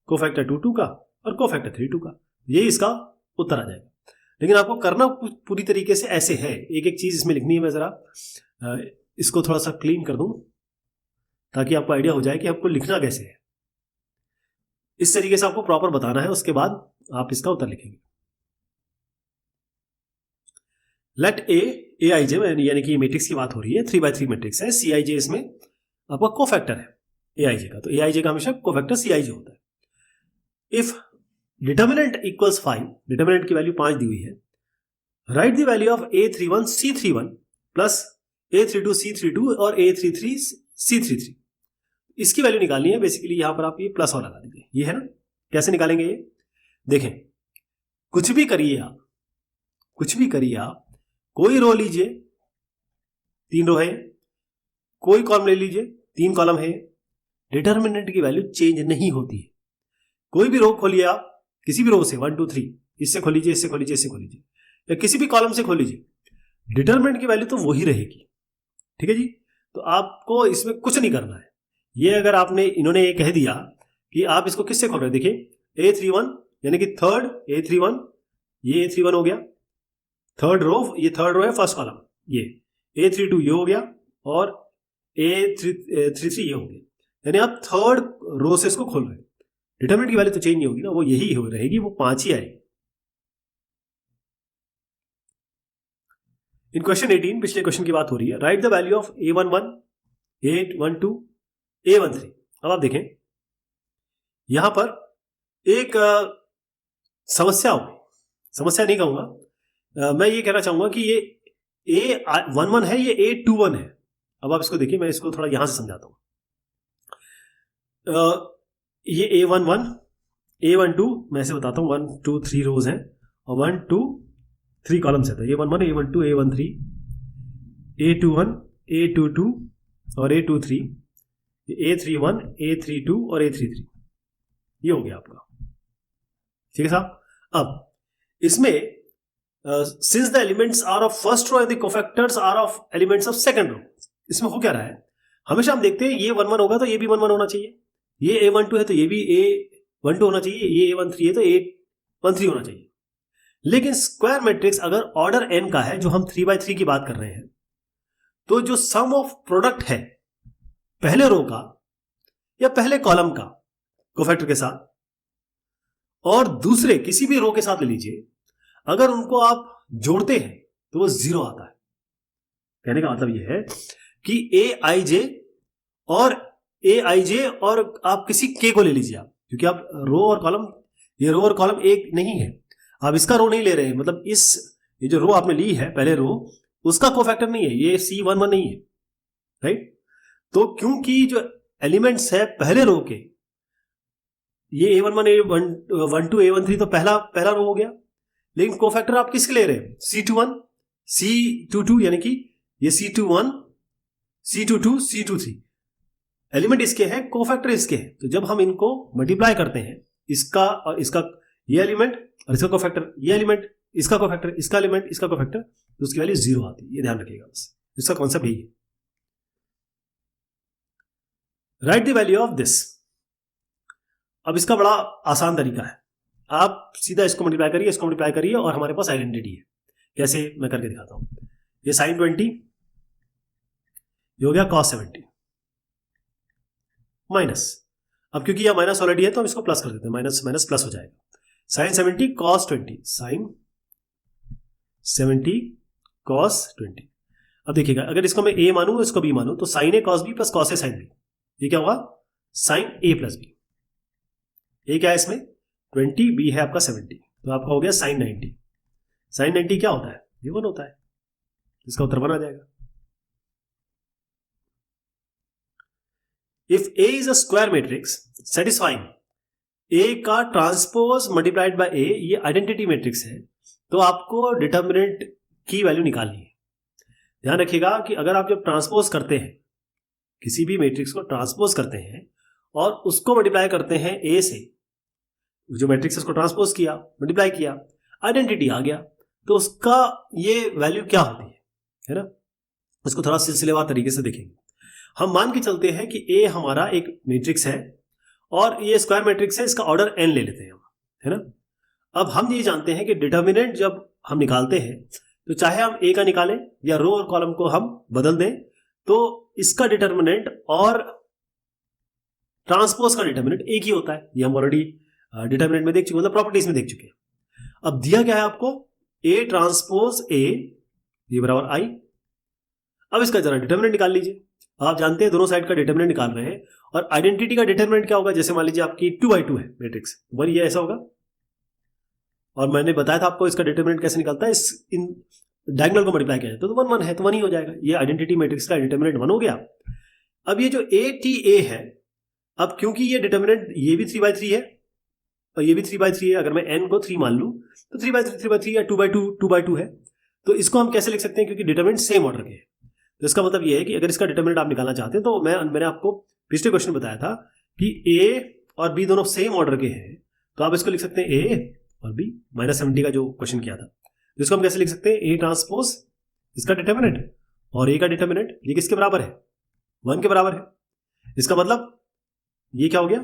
A: कोफैक्टर 2 2 का और कोफैक्टर 3 2 का। ये इसका उत्तर आ जाएगा। लेकिन आपको करना पूरी तरीके से ऐसे है, एक एक चीज इसमें लिखनी है। मैं जरा इसको थोड़ा सा क्लीन कर दूं ताकि आपको आइडिया हो जाए कि आपको लिखना कैसे है। इस तरीके से आपको प्रॉपर बताना है, उसके बाद आप इसका उत्तर लिखेंगे। लेट ए आई जे, यानी कि मैट्रिक्स की बात हो रही है, 3x3 मैट्रिक्स है, सी आई जे इसमें आपका कोफैक्टर है ए आई जे का। तो ए आई जे का हमेशा कोफैक्टर सी आई जे होता है। इफ डिटर्मिनेंट इक्वल्स 5, डिटर्मिनेंट की वैल्यू 5 दी हुई है, right the value of A31 C31 plus A32 C32 और A33 C33। इसकी वैल्यू निकालनी है। बेसिकली यहां पर आप ये प्लस और लगा दीजिए, ये है ना। कैसे निकालेंगे ये देखें, कुछ भी करिए आप, कुछ भी करिए आप, कोई रो लीजिए, 3 रो है, कोई कॉलम ले लीजिए, 3 कॉलम है, डिटर्मिनेंट की वैल्यू चेंज नहीं होती है। कोई भी रो खोलिए आप, किसी भी रो से 1 2 3, इससे खोलीजिए, इससे खोलीजिए, इससे खोलीजिए, या किसी भी कॉलम से खोलीजिए, डिटर्मिनेंट की वैल्यू तो वही रहेगी। ठीक है जी। तो आपको इसमें कुछ नहीं करना है। ये अगर आपने, इन्होंने ये कह दिया कि आप इसको किससे खोल रहे हैं, देखिए A31 यानी कि थर्ड A31, ये A31 हो गया, थर्ड रो, ये थर्ड रो है फर्स्ट कॉलम, ये A32 ये हो गया, और A33 ये हो गया। यानी आप थर्ड रो से इसको खोल रहे हैं। डिटरमिनेंट की वैल्यू तो चेंज नहीं होगी ना, वो यही हो रहेगी, वो 5 ही आएगी। इन क्वेश्चन 18 पिछले क्वेश्चन की बात हो रही है। Right the value of A11, A12, A13। अब आप देखें यहां पर एक समस्या हो, समस्या नहीं कहूंगा, मैं ये कहना चाहूंगा कि ये A11 है, ये A21 है। अब आप इसको देखिए, मैं इसको थोड़ा यहां से समझाता हूं। ये A11, A12, मैं ऐसे बताता हूं, 1 2 3 रोज हैं और 1 2 3 कॉलम्स है। तो A11, A12, A13, A21, A22 और A23, A31, A32 और A33, ये हो गया आपका। ठीक है साहब। अब इसमें since the elements are of first row and the cofactors are of elements of second row, इसमें हो क्या रहा है, हमेशा हम देखते हैं ये 1 1 होगा तो ये भी 1 1 होना चाहिए, ये A12 है तो ये भी A12 होना चाहिए, ये A13 है तो A13 होना चाहिए। लेकिन स्क्वायर मैट्रिक्स अगर ऑर्डर n का है, जो हम 3x3 की बात कर रहे हैं, तो जो सम ऑफ प्रोडक्ट है पहले रो का या पहले कॉलम का कोफैक्टर के साथ और दूसरे किसी भी रो के साथ ले लीजिए, अगर उनको आप जोड़ते हैं तो वो 0 आता है। कहने का मतलब ये है कि AIJ और आप किसी K को ले लीजिए आप, क्योंकि आप रो और कॉलम, ये रो और कॉलम एक नहीं है, आप इसका रो नहीं ले रहे हैं, मतलब ये जो रो आपने ली है पहले रो, उसका कोफैक्टर नहीं है, ये C11 नहीं है, राइट। तो क्योंकि जो एलिमेंट्स है पहले रो के, ये A11, A12, A13 तो पहला रो हो गया, लेकिन कोफैक्टर आप किसके ले रहे हैं, C21, C22, यानी कि ये C21, C22, C23 एलिमेंट इसके हैं, कोफैक्टर इसके हैं। तो जब हम इनको मल्टीप्लाई करते हैं, इसका और इसका, ये एलिमेंट और इसका कोफैक्टर, ये एलिमेंट इसका कोफैक्टर, इसका एलिमेंट इसका कोफैक्टर, तो उसकी वैल्यू 0 आती है। ये ध्यान रखिएगा, बस इसका कॉन्सेप्ट यही है। Right the value of this. अब इसका बड़ा आसान तरीका है, आप सीधा इसको मल्टीप्लाई करिए, इसको मल्टीप्लाई करिए, और हमारे पास आइडेंटिटी है। कैसे, मैं करके दिखाता हूं। ये sin 20, ये हो गया cos 70 माइनस, अब क्योंकि यह माइनस ऑलरेडी है तो हम इसको प्लस कर देते हैं, माइनस माइनस प्लस हो जाएगा। sin 70 cos 20, sin 70 cos 20। अब देखिएगा, अगर इसको मैं a मानूं, इसको b मानूं, तो sin a cos b plus cos a sin b, ये क्या होगा, sin a plus b। a क्या है इसमें 20, b है आपका 70, तो आपका हो गया sin 90। sin 90 क्या होता है, ये 1 होता है, इसका उत्तर 1 आ जाएगा। If A is a square matrix satisfying A का ट्रांसपोज मल्टीप्लाइड बाय A, ये आइडेंटिटी मैट्रिक्स है, तो आपको डिटर्मिनेंट की वैल्यू निकालनी है। ध्यान रखिएगा कि अगर आप जब ट्रांसपोज करते हैं, किसी भी मैट्रिक्स को ट्रांसपोज करते हैं और उसको मल्टीप्लाई करते हैं A से, जो मैट्रिक्स उसको ट्रांसपोज किया, मल्टीप्लाई किया, आइडेंटिटी आ गया, तो उसका ये वैल्यू क्या होती है ना। उसको थोड़ा सिलसिलेवार तरीके से देखेंगे। हम मान के चलते हैं कि A हमारा एक मैट्रिक्स है और ये स्क्वायर मैट्रिक्स है, इसका ऑर्डर n ले लेते हैं हम, है ना। अब हम ये जानते हैं कि डिटर्मिनेंट जब हम निकालते हैं तो चाहे हम ए का निकालें या रो और कॉलम को हम बदल दें, तो इसका डिटर्मिनेंट और ट्रांसपोज का डिटर्मिनेंट एक ही होता है। ये हम ऑलरेडी डिटर्मिनेंट में देख चुके, मतलब प्रॉपर्टीज में देख चुके हैं। अब दिया क्या है आपको, ए ट्रांसपोज ए ये बराबर आई। अब इसका जरा डिटर्मिनेंट निकाल लीजिए। आप जानते हैं दोनों साइड का डिटर्मिनेंट निकाल रहे हैं, और आइडेंटिटी का डिटर्मिनेंट क्या होगा, जैसे मान लीजिए आपकी 2x2 है मैट्रिक्स, वन ये ऐसा होगा, और मैंने बताया था आपको इसका डिटर्मिनेंट कैसे निकलता है, इस इन डायगोनल को मल्टीप्लाई किया जाए तो 1 1 है तो 1 ही हो जाएगा। ये आइडेंटिटी मैट्रिक्स का डिटर्मिनेंट 1 हो गया। अब ये जो ATA है, अब क्योंकि ये डिटर्मिनेंट ये भी 3/3 है और ये भी 3/3 है, अगर मैं n को 3 मान लूं तो 3/3 या 2/2 है, तो इसको हम कैसे लिख सकते हैं, क्योंकि डिटर्मिनेंट सेम ऑर्डर के हैं। तो इसका मतलब ये है कि अगर इसका डिटर्मिनेंट आप निकालना चाहते हैं तो मैंने आपको पिछले क्वेश्चन में बताया था कि A और B दोनों सेम ऑर्डर के हैं, तो आप इसको लिख सकते हैं A और B, -70 का जो क्वेश्चन किया था। तो इसको हम कैसे लिख सकते हैं, A ट्रांसपोज इसका डिटर्मिनेंट और A का डिटर्मिनेंट ये किसके बराबर है, 1 के बराबर है। इसका मतलब ये क्या हो गया,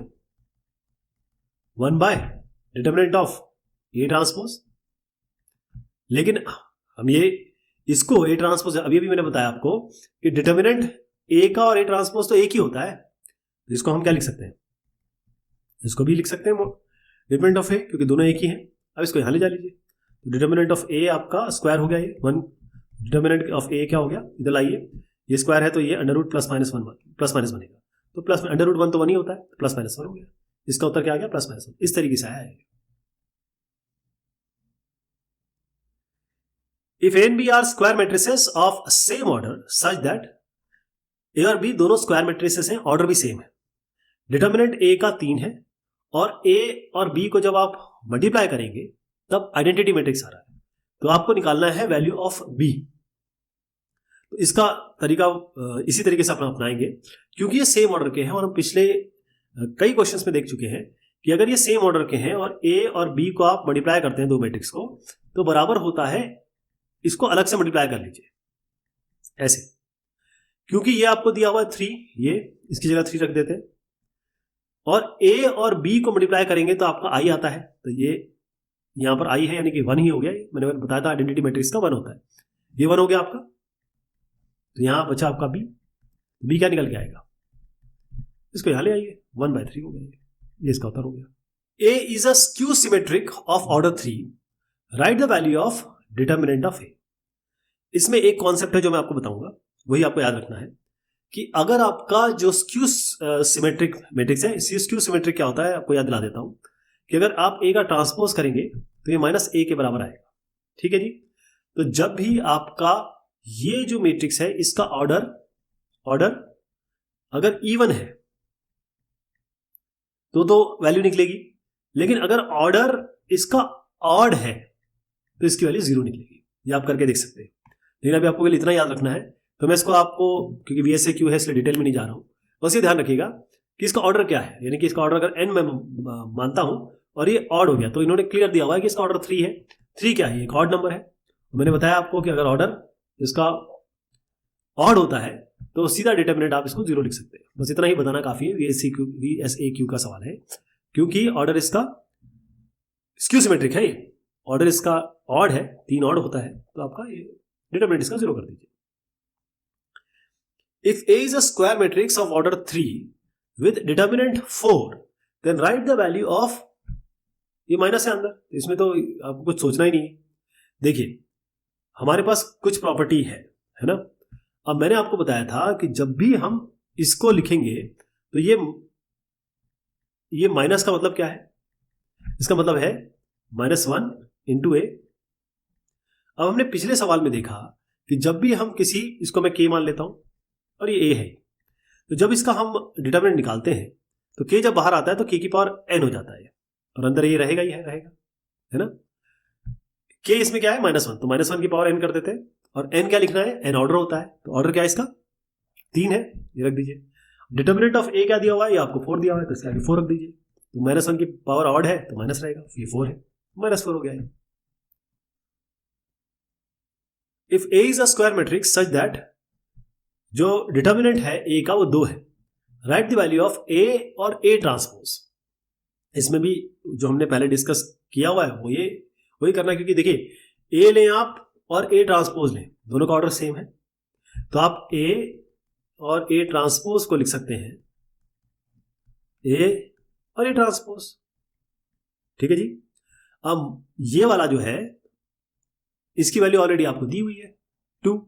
A: 1 bye determinant of A transpose. लेकिन हम ये इसको A ट्रांसपोज, अभी भी मैंने बताया आपको कि डिटर्मिनेंट A का और A ट्रांसपोज तो एक ही होता है, तो इसको हम क्या लिख सकते हैं, इसको भी लिख सकते हैं डिटर्मिनेंट ऑफ A, क्योंकि दोनों एक ही हैं। अब इसको यहां ले जा लीजिए, तो डिटर्मिनेंट ऑफ A आपका स्क्वायर हो गया, ये 1 डिटर्मिनेंट ऑफ A क्या हो गया, इधर लाइए, ये स्क्वायर है तो ये अंडर रूट प्लस माइनस बनेगा, तो प्लस अंडर रूट 1 तो 1 ही होता है, प्लस माइनस 1 हो गया। इसका उत्तर क्या आ गया, प्लस माइनस 1। इस तरीके से आया है। If A and B are square matrices of same order such that A और B दोनों स्क्वायर मैट्रिसेस हैं, ऑर्डर भी सेम है, डिटर्मिनेंट A का 3 है, और A और B को जब आप मल्टीप्लाई करेंगे तब आइडेंटिटी मैट्रिक्स आ रहा है, तो आपको निकालना है वैल्यू ऑफ B। तो इसका तरीका इसी तरीके से अपना अपनाएंगे, क्योंकि ये सेम ऑर्डर के हैं, और हम पिछले कई क्वेश्चंस में देख चुके हैं कि अगर ये सेम ऑर्डर के हैं और A और B को आप मल्टीप्लाई करते हैं दो मैट्रिक्स को, तो बराबर होता है, इसको अलग से मल्टीप्लाई कर लीजिए ऐसे, क्योंकि ये आपको दिया हुआ है 3, ये इसकी जगह 3 रख देते हैं, और A और B को मल्टीप्लाई करेंगे तो आपका I आता है, तो ये यहां पर I है यानी कि 1 ही हो गया। मैंने बताया था आइडेंटिटी मैट्रिक्स का 1 होता है, ये 1 हो गया आपका, तो यहां बचा आपका B क्या निकल के आएगा, इसको यहां ले आइए, 1/3 हो गया, ये इसका उत्तर हो गया। A is a skew symmetric of order 3, write the value of determinant of A। इसमें एक कॉन्सेप्ट है जो मैं आपको बताऊंगा, वही आपको याद रखना है कि अगर आपका जो स्क्यू सिमेट्रिक मैट्रिक्स है, स्क्यू सिमेट्रिक क्या होता है आपको याद दिला देता हूं कि अगर आप A का ट्रांसपोज करेंगे तो ये -A के बराबर आएगा, ठीक है जी। तो जब भी आपका ये जो मैट्रिक्स है इसका ऑर्डर अगर इवन है तो वैल्यू निकलेगी, लेकिन अगर ऑर्डर इसका ऑड है तो इसकी वैल्यू 0 निकलेगी। ये आप करके देख सकते हैं, लेकिन अभी आपको इतना याद रखना है, तो मैं इसको आपको, क्योंकि VSAQ है इसलिए डिटेल में नहीं जा रहा हूं, बस ये ध्यान रखिएगा कि इसका ऑर्डर क्या है, यानी कि इसका ऑर्डर अगर n मैं मानता हूं और ये ऑड हो गया, तो इन्होंने क्लियर दिया हुआ है कि इसका ऑर्डर 3 है। 3 क्या है, एक ऑड नंबर है। मैंने बताया आपको कि अगर ऑर्डर इसका ऑड होता है तो सीधा डिटर्मिनेंट आप इसको 0 लिख सकते हैं। बस इतना ही बताना काफी है, VSAQ का सवाल है, क्योंकि ऑर्डर इसका स्क्यू सिमेट्रिक है, ऑर्डर इसका ऑड है, 3 ऑड होता है, तो आपका ये डिटर्मिनेंट इसका 0 कर दीजिए। If A is a square matrix of order 3 with determinant 4, then write the value of, ये माइनस है अंदर, इसमें तो आपको कुछ सोचना ही नहीं है। देखिए हमारे पास कुछ प्रॉपर्टी है ना। अब मैंने आपको बताया था कि जब भी हम इसको लिखेंगे तो ये माइनस का मतलब क्या है, इसका मतलब है -1 इंटू A। अब हमने पिछले सवाल में देखा कि जब भी हम किसी, इसको मैं K मान लेता हूं और ये A है, तो जब इसका हम डिटर्मिनेंट निकालते हैं तो K जब बाहर आता है तो K की पावर n हो जाता है, और अंदर ये रहेगा ही रहेगा, है ना। K इसमें क्या है, -1, तो -1 की पावर n कर देते हैं, और n क्या लिखना है, n ऑर्डर होता है, तो ऑर्डर क्या है इसका 3 है, ये रख दीजिए। डिटर्मिनेंट ऑफ A क्या दिया हुआ है, ये आपको 4 दिया हुआ है, तो इसके आगे 4 रख दीजिए। तो -1 की पावर ऑड है तो माइनस रहेगा, ये 4 है, -4 हो गया है। If A is a square matrix such that, जो डिटर्मिनेंट है A का वो 2 है, right the value of A और A ट्रांसपोज। इसमें भी जो हमने पहले डिस्कस किया हुआ है वो ये वही करना है, क्योंकि देखिए ए लें आप और ए ट्रांसपोज लें, दोनों का ऑर्डर सेम है, तो आप ए और ए ट्रांसपोज को लिख सकते हैं ए और ए ट्रांसपोज। ठीक है जी। अब ये वाला जो है इसकी वैल्यू ऑलरेडी आपको दी हुई है 2।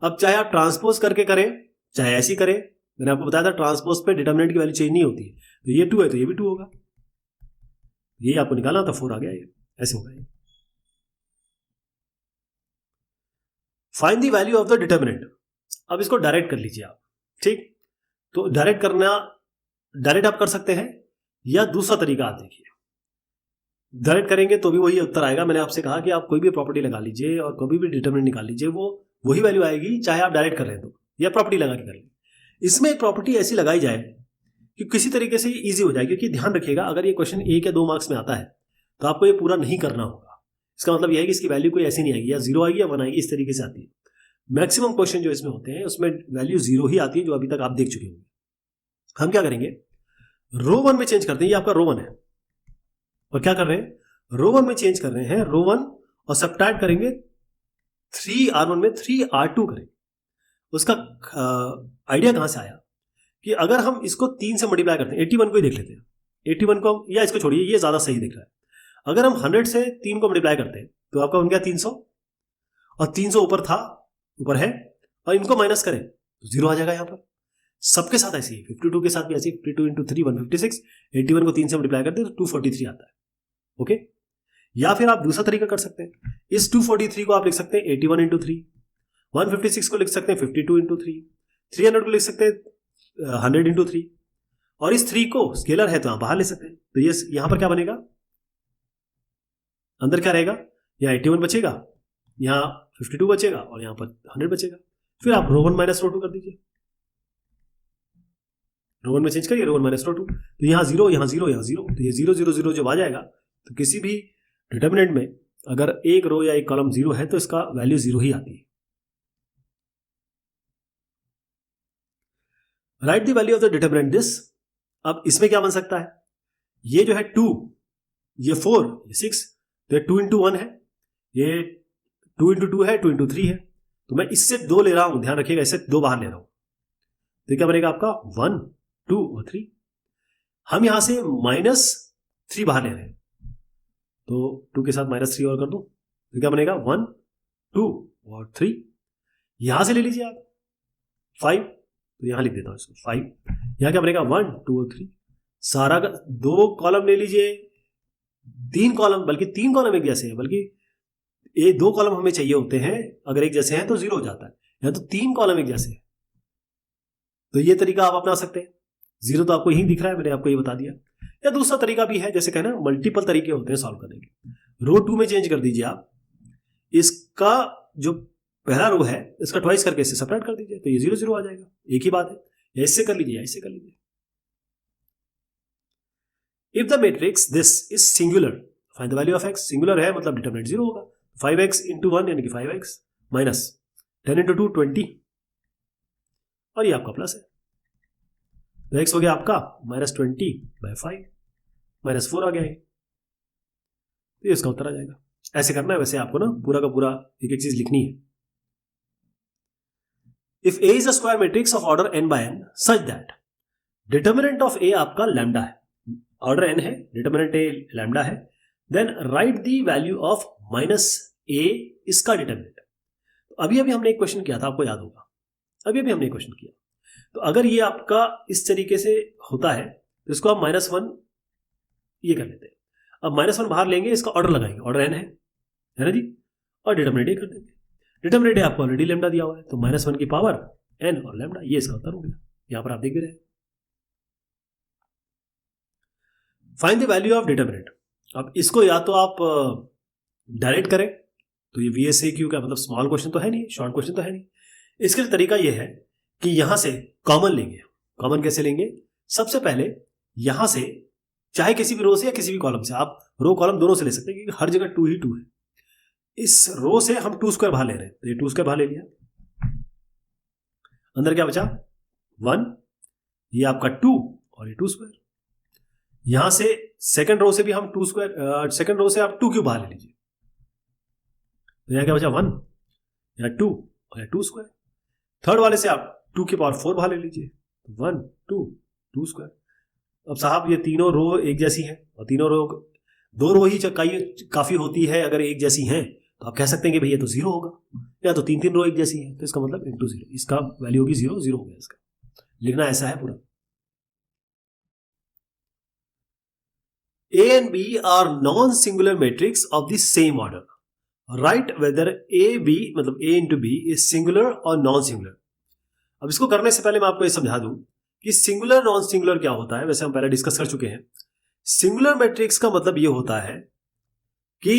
A: अब चाहे आप ट्रांसपोज करके करें चाहे ऐसी करें, मैंने आपको बताया था ट्रांसपोज पे डिटरमिनेंट की वैल्यू चेंज नहीं होती है, तो ये 2 है तो ये भी 2 होगा, ये आपको निकालना था 4 आ गया, ये ऐसे होगा। ये find the value of the determinant. अब इसको डायरेक्ट कर लीजिए आप। ठीक, तो डायरेक्ट करना, डायरेक्ट आप कर सकते हैं या दूसरा तरीका आप देखिए, डायरेक्ट करेंगे तो भी वही उत्तर आएगा। मैंने आपसे कहा कि आप कोई भी प्रॉपर्टी लगा लीजिए और कभी भी डिटरमिनेंट निकाल लीजिए, वो वही वैल्यू आएगी चाहे आप डायरेक्ट कर रहे हैं तो, या प्रॉपर्टी लगा के कर लें। इसमें एक प्रॉपर्टी ऐसी लगाई जाए कि किसी तरीके से ईजी हो जाए, क्योंकि ध्यान रखिएगा अगर ये क्वेश्चन 1 या 2 मार्क्स में आता है तो आपको ये पूरा नहीं करना होगा। इसका मतलब यह है कि इसकी वैल्यू कोई ऐसी नहीं आएगी, या 0 आएगी या 1 आएगी, इस तरीके से आती है। मैक्सिमम क्वेश्चन जो इसमें होते हैं उसमें वैल्यू 0 ही आती है, जो अभी तक आप देख चुके होंगे। हम क्या करेंगे, रो 1 में चेंज करते हैं, ये आपका रो 1 है, और क्या कर रहे हैं, रो 1 में चेंज कर रहे हैं रो 1 और सब्ट्रैक्ट करेंगे 3r1 में 3r2 करेंगे। उसका आइडिया कहां से आया कि अगर हम इसको 3 से मल्टीप्लाई करते हैं, 81 को ही देख लेते हैं, 81 को, या इसको छोड़िए, ये ज्यादा सही दिख रहा है। अगर हम 100 से 3 को मल्टीप्लाई करते हैं तो आपका बन गया 300, और 300 ऊपर था, ऊपर है, और इनको माइनस करें तो 0 आ जाएगा। यहां पर सबके साथ ऐसी है, 52 के साथ भी ऐसी, 52 इंटू 3 156, 81 को 3 से मल्टीप्लाई करते हैं तो 243 आता है। ओके, या फिर आप दूसरा तरीका कर सकते हैं, इस 243 को आप लिख सकते हैं 81 इंटू 3, 156 को लिख सकते हैं 52 इंटू 3, 300 को लिख सकते हैं 100 इंटू 3, और इस 3 को स्केलर है तो आप बाहर ले सकते हैं। तो ये यहां पर क्या बनेगा, अंदर क्या रहेगा, यहाँ 81 बचेगा, यहाँ 52 बचेगा, और यहाँ पर 100 बचेगा। फिर आप रो 1 माइनस रो 2 कर दीजिए, रो 1 में चेंज करिए रो 1 माइनस रो 2, तो यहाँ 0, यहाँ 0, यहाँ 0, तो ये 0 0 0 जब आ जाएगा तो किसी भी डिटरमिनेंट में अगर एक रो या एक कॉलम 0 है तो इसका वैल्यू 0 ही आती है। Right the value of the determinant this. अब इसमें क्या बन सकता है, ये जो है 2, ये 4, ये 6, तो 2 इंटू 1 है, ये 2 इंटू 2 है, 2 इंटू 3 है, तो मैं इससे 2 ले रहा हूं, ध्यान रखिएगा, इससे 2 बाहर ले रहा हूं, तो क्या बनेगा आपका 1 2 और 3। हम यहां से -3 बाहर ले रहे हैं, तो 2 के साथ -3 और कर दूं तो क्या बनेगा 1 2 और 3। यहां से ले लीजिए आप 5, तो यहां लिख देता हूं इसको 5, यहां क्या बनेगा 1 2 और 3। सारा का 2 कॉलम ले लीजिए, 3 कॉलम, बल्कि 3 कॉलम एक जैसे हैं, बल्कि ये 2 कॉलम हमें चाहिए होते हैं, अगर एक जैसे हैं तो 0 हो जाता है, या तो 3 कॉलम एक जैसे हैं, तो ये तरीका आप अपना सकते हैं। 0 तो आपको यही दिख रहा है, मैंने आपको ये बता दिया। या दूसरा तरीका भी है, जैसे कहना मल्टीपल तरीके होते हैं सॉल्व करने के। रो 2 में चेंज कर दीजिए आप, इसका जो पहला रो है इसका ट्वाइस करके इससे सेपरेट कर दीजिए, तो ये 0 0 आ जाएगा, एक ही बात है। या इससे कर लीजिए या इससे कर लीजिए। If the matrix this is singular, find the value of x। Singular है मतलब डिटरमिनेंट 0 होगा, 5x इंटू 1 यानी कि 5x माइनस 10 इंटू 2 20, और ये आपका प्लस है, तो x हो गया आपका -20/5, -4 आ गया है, तो इसका उत्तर आ जाएगा। ऐसे करना है, वैसे आपको ना पूरा का पूरा एक एक चीज लिखनी है। If A is a square matrix of order n by n such that determinant of A आपका लैम्डा है, ऑर्डर n है, डिटरमिनेंट A लैम्डा है, then write the value of -A इसका डिटरमिनेंट। तो अभी हमने एक क्वेश्चन किया था, आपको याद होगा, अभी हमने एक क्वेश्चन किया। तो अगर ये आपका इस तरीके से होता है तो इसको आप -1 ये कर लेते हैं। अब -1 बाहर लेंगे, इसका ऑर्डर लगाएंगे, ऑर्डर n है ना जी, और डिटरमिनेंट A कर देंगे। डिटरमिनेंट आपको ऑलरेडी लैम्डा दिया हुआ है, तो -1 की पावर n और लैम्डा, ये इसका उत्तर हो गया। यहां पर आप देख भी रहे हैं। Find the value of determinant. अब इसको या तो आप डायरेक्ट करें, तो ये VSAQ का मतलब स्मॉल क्वेश्चन तो है नहीं, शॉर्ट क्वेश्चन तो है नहीं। इसके लिए तरीका ये है कि यहां से कॉमन लेंगे। कॉमन कैसे लेंगे, सबसे पहले यहां से चाहे किसी भी रो से या किसी भी कॉलम से, आप रो कॉलम दोनों से ले सकते हैं, क्योंकि हर जगह 2 ही 2 है। इस रो से हम 2 स्क्वायर बाहर ले रहे हैं, तो ये 2 स्क्वायर बाहर ले लिया, अंदर क्या बचा 1, ये आपका 2 और ये 2 स्क्वायर, यहां से सेकंड रो से भी हम 2 स्क्वायर, सेकंड रो से आप 2 क्यूब बाहर ले लीजिए, तो यहाँ क्या बचा 1 या 2 और या 2 स्क्वायर। थर्ड वाले से आप 2 की पावर 4 बाहर ले लीजिए, 1 2 2 स्क्वायर। अब साहब ये तीनों रो एक जैसी हैं, और तीनों रो, दो रो ही काफी होती है अगर एक जैसी हैं, तो आप कह सकते हैं कि भैया तो 0 होगा, या तो 3 रो एक जैसी है, तो इसका मतलब इंटू 0, इसका वैल्यू होगी 0 0 हो गया। इसका लिखना ऐसा है पूरा। A and B are non-singular matrix of the same order. Write whether AB मतलब A into B is singular or non-singular. अब इसको करने से पहले मैं आपको ये समझा दूं कि सिंगुलर नॉन सिंगुलर क्या होता है। वैसे हम पहले डिस्कस कर चुके हैं। सिंगुलर मैट्रिक्स का मतलब ये होता है कि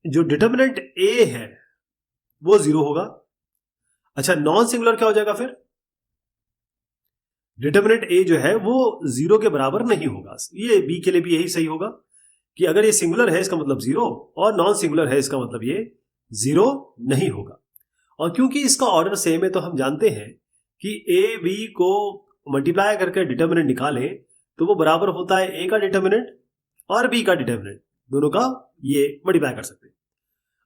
A: जो डिटर्मिनेंट A है वो 0 होगा। अच्छा, नॉन सिंगुलर क्या हो जाएगा फिर? डिटर्मिनेंट A जो है वो 0 के बराबर नहीं होगा। ये B के लिए भी यही सही होगा कि अगर ये सिंगुलर है इसका मतलब 0, और नॉन सिंगुलर है इसका मतलब ये 0 नहीं होगा। और क्योंकि इसका ऑर्डर सेम है तो हम जानते हैं कि A B को मल्टीप्लाई करके डिटर्मिनेंट निकालें तो वो बराबर होता है A का डिटर्मिनेंट और B का डिटर्मिनेंट, दोनों का ये मल्टीप्लाई कर सकते हैं।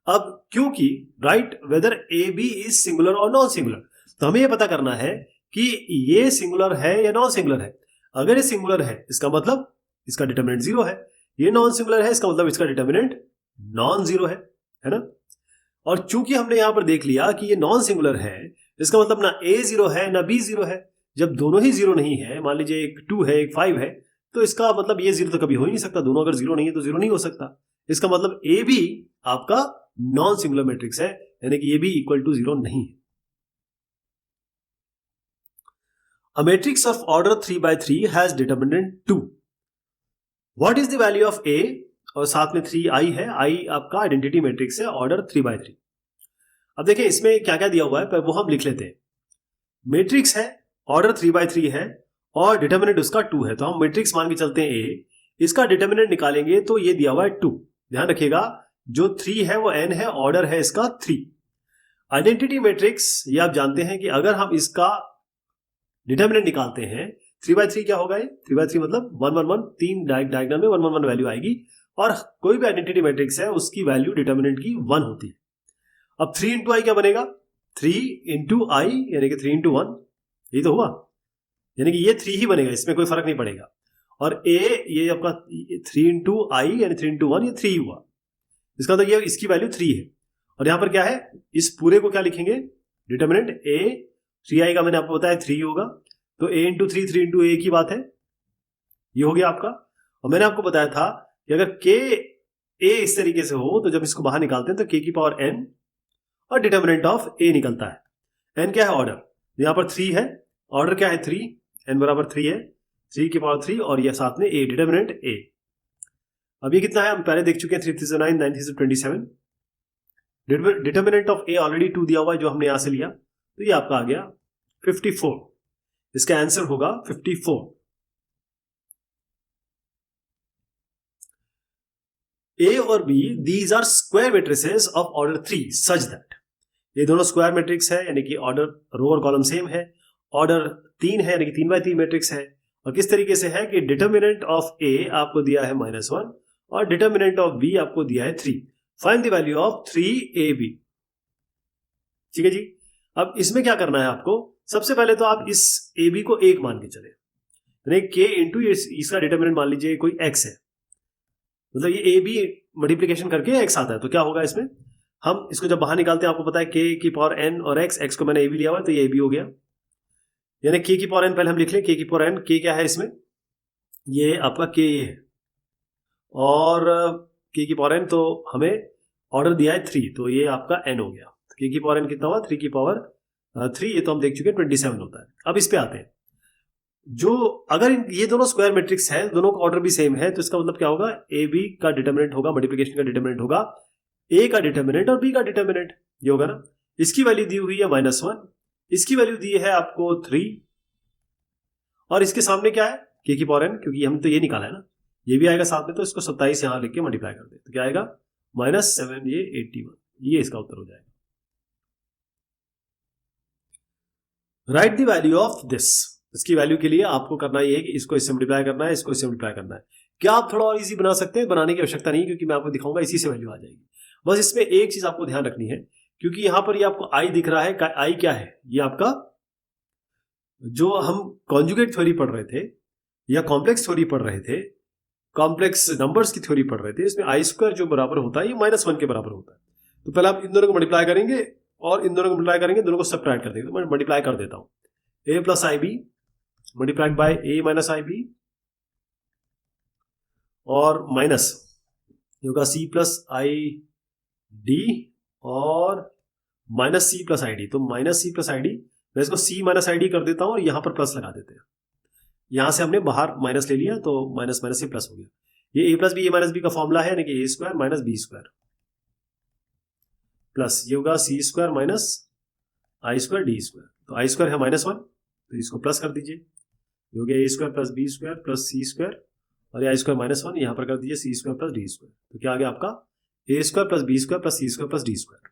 A: अब क्योंकि write whether a b is singular और नॉन सिंगुलर, तो हमें ये पता करना है कि ये सिंगुलर है या नॉन सिंगुलर है। अगर ये सिंगुलर है इसका मतलब इसका डिटर्मिनेंट 0 है, ये नॉन सिंगुलर है इसका मतलब इसका डिटर्मिनेंट नॉन 0 है ना। और चूंकि हमने यहां पर देख लिया कि ये नॉन सिंगुलर है, इसका मतलब ना A 0 है ना B 0 है। जब दोनों ही 0 नहीं है, मान लीजिए एक 2 है एक 5 है, तो इसका मतलब ये 0 तो कभी हो ही नहीं सकता। दोनों अगर 0 नहीं है तो 0 नहीं हो सकता। इसका मतलब A भी आपका नॉन सिंगुलर मैट्रिक्स है, यानी कि ये भी इक्वल टू 0 नहीं है। A matrix of order 3 by 3 has determinant 2. What is the value of A? और साथ में 3i है, i आपका आइडेंटिटी मैट्रिक्स है ऑर्डर 3 by 3। अब देखिए इसमें क्या क्या दिया हुआ है, पर वो हम लिख लेते हैं। मैट्रिक्स है, ऑर्डर 3 by 3 है और डिटर्मिनेंट उसका 2 है, तो हम मैट्रिक्स मान के चलते हैं A। इसका डिटर्मिनेंट निकालेंगे तो ये दिया हुआ है 2। ध्यान रखिएगा जो 3 है वो n है, ऑर्डर है इसका 3। आइडेंटिटी मैट्रिक्स ये आप जानते हैं कि अगर हम इसका डिटर्मिनेंट निकालते हैं 3 by 3 क्या होगा, ये 3 by 3 मतलब 1 1 1, 3 डायगोनल में 1 1 1 वैल्यू आएगी, और कोई भी आइडेंटिटी मैट्रिक्स है उसकी वैल्यू डिटर्मिनेंट की 1 होती है। अब 3 इंटू आई क्या बनेगा, 3 इंटू आई यानी कि 3 इंटू 1, यही तो हुआ, यानी कि ये 3 ही बनेगा, इसमें कोई फर्क नहीं पड़ेगा। और a ये आपका 3 इंटू आई यानी 3 इंटू 1, ये 3 हुआ, इसका मतलब ये इसकी वैल्यू 3 है। और यहां पर क्या है, इस पूरे को क्या लिखेंगे, डिटर्मिनेंट a 3i का मैंने आपको बताया 3 होगा, तो a इंटू 3 3 इंटू a की बात है, ये हो गया आपका। और मैंने आपको बताया था कि अगर k a इस तरीके से हो तो जब इसको बाहर निकालते हैं तो k की पावर n और डिटर्मिनेंट ऑफ a निकलता है। n क्या है, ऑर्डर, यहां पर 3 है, ऑर्डर क्या है 3, n बराबर 3 है, 3 की पावर 3 और यह साथ में a, डिटर्मिनेंट a। अब ये कितना है, हम पहले देख चुके हैं, 3 3 से 9 9 3 से 27। डिटर्मिनेंट ऑफ a ऑलरेडी 2 दिया हुआ है जो हमने यहां से लिया, तो ये आपका आ गया 54। इसका आंसर होगा 54। A और B these are square matrices of order 3 such that, ये दोनों स्क्वायर मैट्रिक्स है, यानी कि ऑर्डर रो और कॉलम सेम है, ऑर्डर 3 है यानी कि 3 by 3 मैट्रिक्स है। और किस तरीके से है कि डिटर्मिनेंट ऑफ A आपको दिया है -1 और डिटर्मिनेंट ऑफ B आपको दिया है 3। Find the value of 3AB। ठीक है जी। अब इसमें क्या करना है आपको, सबसे पहले तो आप इस AB को 1 मान के चले, यानी k इंटू इसका डिटर्मिनेंट मान लीजिए कोई x है, मतलब ये AB मल्टीप्लिकेशन करके x आता है, तो क्या होगा इसमें, हम इसको जब बाहर निकालते हैं आपको पता है k की पावर n और x को मैंने AB लिया हुआ है तो ये AB हो गया, यानी k की पावर n पहले हम लिख लें, k की पावर n, k क्या है इसमें, ये आपका k है, और k की पावर n तो हमें ऑर्डर दिया है 3, तो ये आपका n हो गया। k की पावर n कितना हुआ, 3 की पावर 3, ये तो हम देख चुके हैं 27 होता है। अब इस पे आते हैं, जो अगर ये दोनों स्क्वायर मैट्रिक्स हैं, दोनों का ऑर्डर भी सेम है, तो इसका मतलब क्या होगा, ए बी का डिटर्मिनेंट होगा, मल्टीप्लिकेशन का डिटर्मिनेंट होगा ए का डिटर्मिनेंट और बी का डिटर्मिनेंट, ये होगा ना। इसकी वैल्यू दी हुई है -1, इसकी वैल्यू दी है आपको 3, और इसके सामने क्या है, k की पावर n, क्योंकि हम तो ये निकाला है ना, ये भी आएगा साथ में, तो इसको 27 यहां लिख के मल्टीप्लाई कर दे, तो क्या आएगा -7, ये 81, ये इसका उत्तर हो जाएगा। Right the value of this, इसकी वैल्यू के लिए आपको करना ये है कि इसको इससे मल्टीप्लाई करना है, इसको इससे मल्टीप्लाई करना है। क्या आप थोड़ा और इजी बना सकते हैं? बनाने की आवश्यकता नहीं, क्योंकि मैं आपको दिखाऊंगा इसी से वैल्यू आ जाएगी। बस इसमें एक चीज आपको ध्यान रखनी है, क्योंकि यहां पर ये आपको आई दिख रहा है, आई क्या है? ये आपका जो हम कॉन्जुगेट थ्योरी पढ़ रहे थे या कॉम्प्लेक्स थ्योरी पढ़ रहे थे, कॉम्प्लेक्स नंबर्स की थ्योरी पढ़ रहे थे, इसमें आई स्क्वायर जो बराबर होता है ये -1 के बराबर होता है। तो पहले आप इन दोनों को मल्टीप्लाई करेंगे और इन दोनों को मल्टीप्लाई करेंगे, दोनों को सबट्रैक्ट कर देंगे। तो मैं मल्टीप्लाई कर देता हूं, a plus i B multiplied by a minus i B और माइनस होगा c प्लस आई डी और minus c plus i D. तो minus c plus i D, मैं इसको c माइनस आई डी कर देता हूं और यहां पर प्लस लगा देते हैं। यहां से हमने बाहर माइनस ले लिया तो माइनस माइनस से प्लस हो गया। ये a plus b, a minus b का फॉर्मूला है, यानी कि a square minus b square plus ये होगा c square minus i square d square. तो आई स्क्वायर है -1, तो इसको प्लस कर दीजिए, ये हो गया a square plus b square plus c square और आई स्क्वायर -1 यहां पर कर दीजिए c square plus d square. तो क्या आ गया आपका? a square plus b square plus c square plus d square.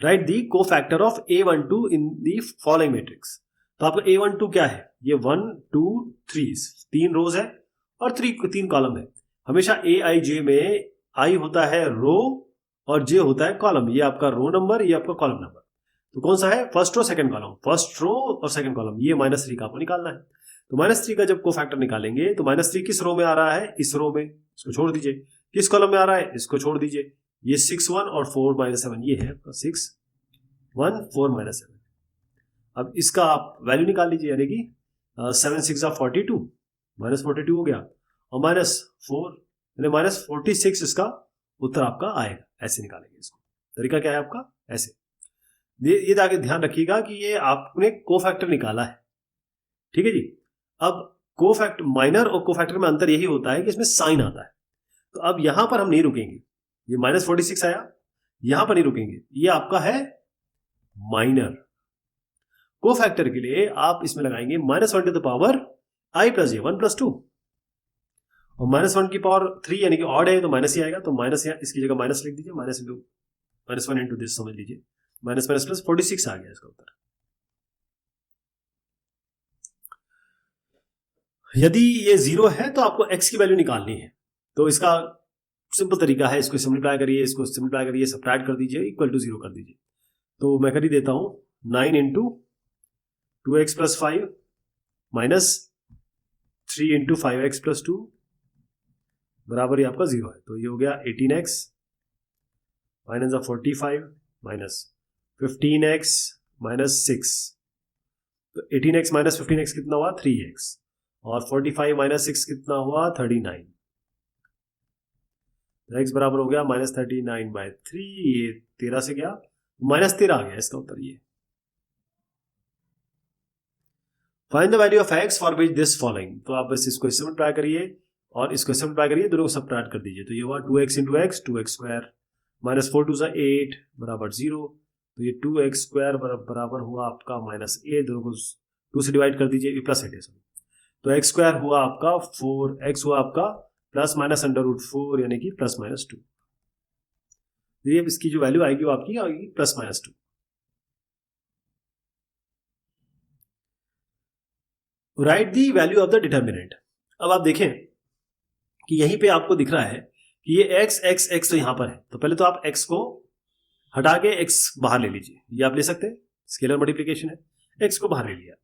A: Write the cofactor of a12 in the following matrix. तो आपका a12 क्या है? ये 1 2 3 तीन रोज है और तीन कॉलम है। हमेशा ए आई जे में आई होता है रो और जे होता है कॉलम। ये आपका रो नंबर, ये आपका कॉलम नंबर। तो कौन सा है? First row second column, first row और सेकंड कॉलम। ये -3 का आपको निकालना है। तो -3 का जब कोफैक्टर निकालेंगे तो -3 किस रो में आ रहा है? इस रो में, इसको छोड़ दीजिए। किस कॉलम में आ रहा है? इसको छोड़ दीजिए। ये 6 1 और 4 -7 ये है 6 1 4 -7। अब इसका आप वैल्यू निकाल लीजिए, यानी कि 7 6 42 -42 हो गया और -4 यानी -46 इसका उत्तर आपका आएगा। ऐसे निकालेंगे इसको। तरीका क्या है आपका? ऐसे। ये आगे ध्यान रखिएगा कि ये आपने कोफैक्टर निकाला है, ठीक है जी। अब कोफैक्टर माइनर और कोफैक्टर में अंतर यही होता है कि इसमें साइन आता है। तो अब यहां पर हम नहीं रुकेंगे, ये -46 आया, यहां पर नहीं रुकेंगे, ये आपका है माइनर। कोफैक्टर के लिए आप इसमें लगाएंगे -1 to the power i plus j 1 + 2 और -1 की पावर 3 यानी कि ऑड है तो माइनस ही आएगा। तो माइनस यहाँ इसकी जगह माइनस लिख दीजिए, -1 इंटू दिस समझ लीजिए, माइनस माइनस प्लस 46 आ गया इसका उत्तर। यदि ये 0 है तो आपको x की वैल्यू निकालनी है। तो इसका सिंपल तरीका है, इसको सिंप्लीफाई करिए, इसको सिंप्लीफाई करिए, सबट्रैक्ट कर दीजिए, इक्वल टू 0 कर दीजिए। तो मैं कर ही देता हूं, 9 into 2x + 5 minus 3 into 5x + 2 बराबर ही आपका 0 है। तो ये हो गया 18x minus 45 minus 15x minus 6। तो 18x माइनस 15x कितना हुआ? 3x और 45 माइनस 6 कितना हुआ? 39। तो x बराबर हो गया -39/3। ये 13 से गया, -13 आ गया इसका उत्तर। ये find the value of x for which this following. तो आप बस इसको इससे मल्टीप्लाई करिए और इसको इससे मल्टीप्लाई करिए, दोनों को सबट्रैक्ट कर दीजिए। तो ये हुआ 2x into x 2x square -4 2 8 बराबर 0। तो ये 2x स्क्वायर बराबर हुआ आपका -8, दोनों को 2 से डिवाइड कर दीजिए, +8 है। तो x स्क्वायर हुआ आपका 4x हुआ आपका प्लस माइनस √4 यानी कि +-2। ये इसकी जो वैल्यू आएगी वो आपकी आएगी +-2। Right the value of the determinant. अब आप देखें कि यहीं पे आपको दिख रहा है कि ये x तो यहां पर है। तो पहले तो आप x को हटा के x बाहर ले लीजिए, ये आप ले सकते हैं, स्केलर मल्टीप्लिकेशन है, x को बाहर ले लिया।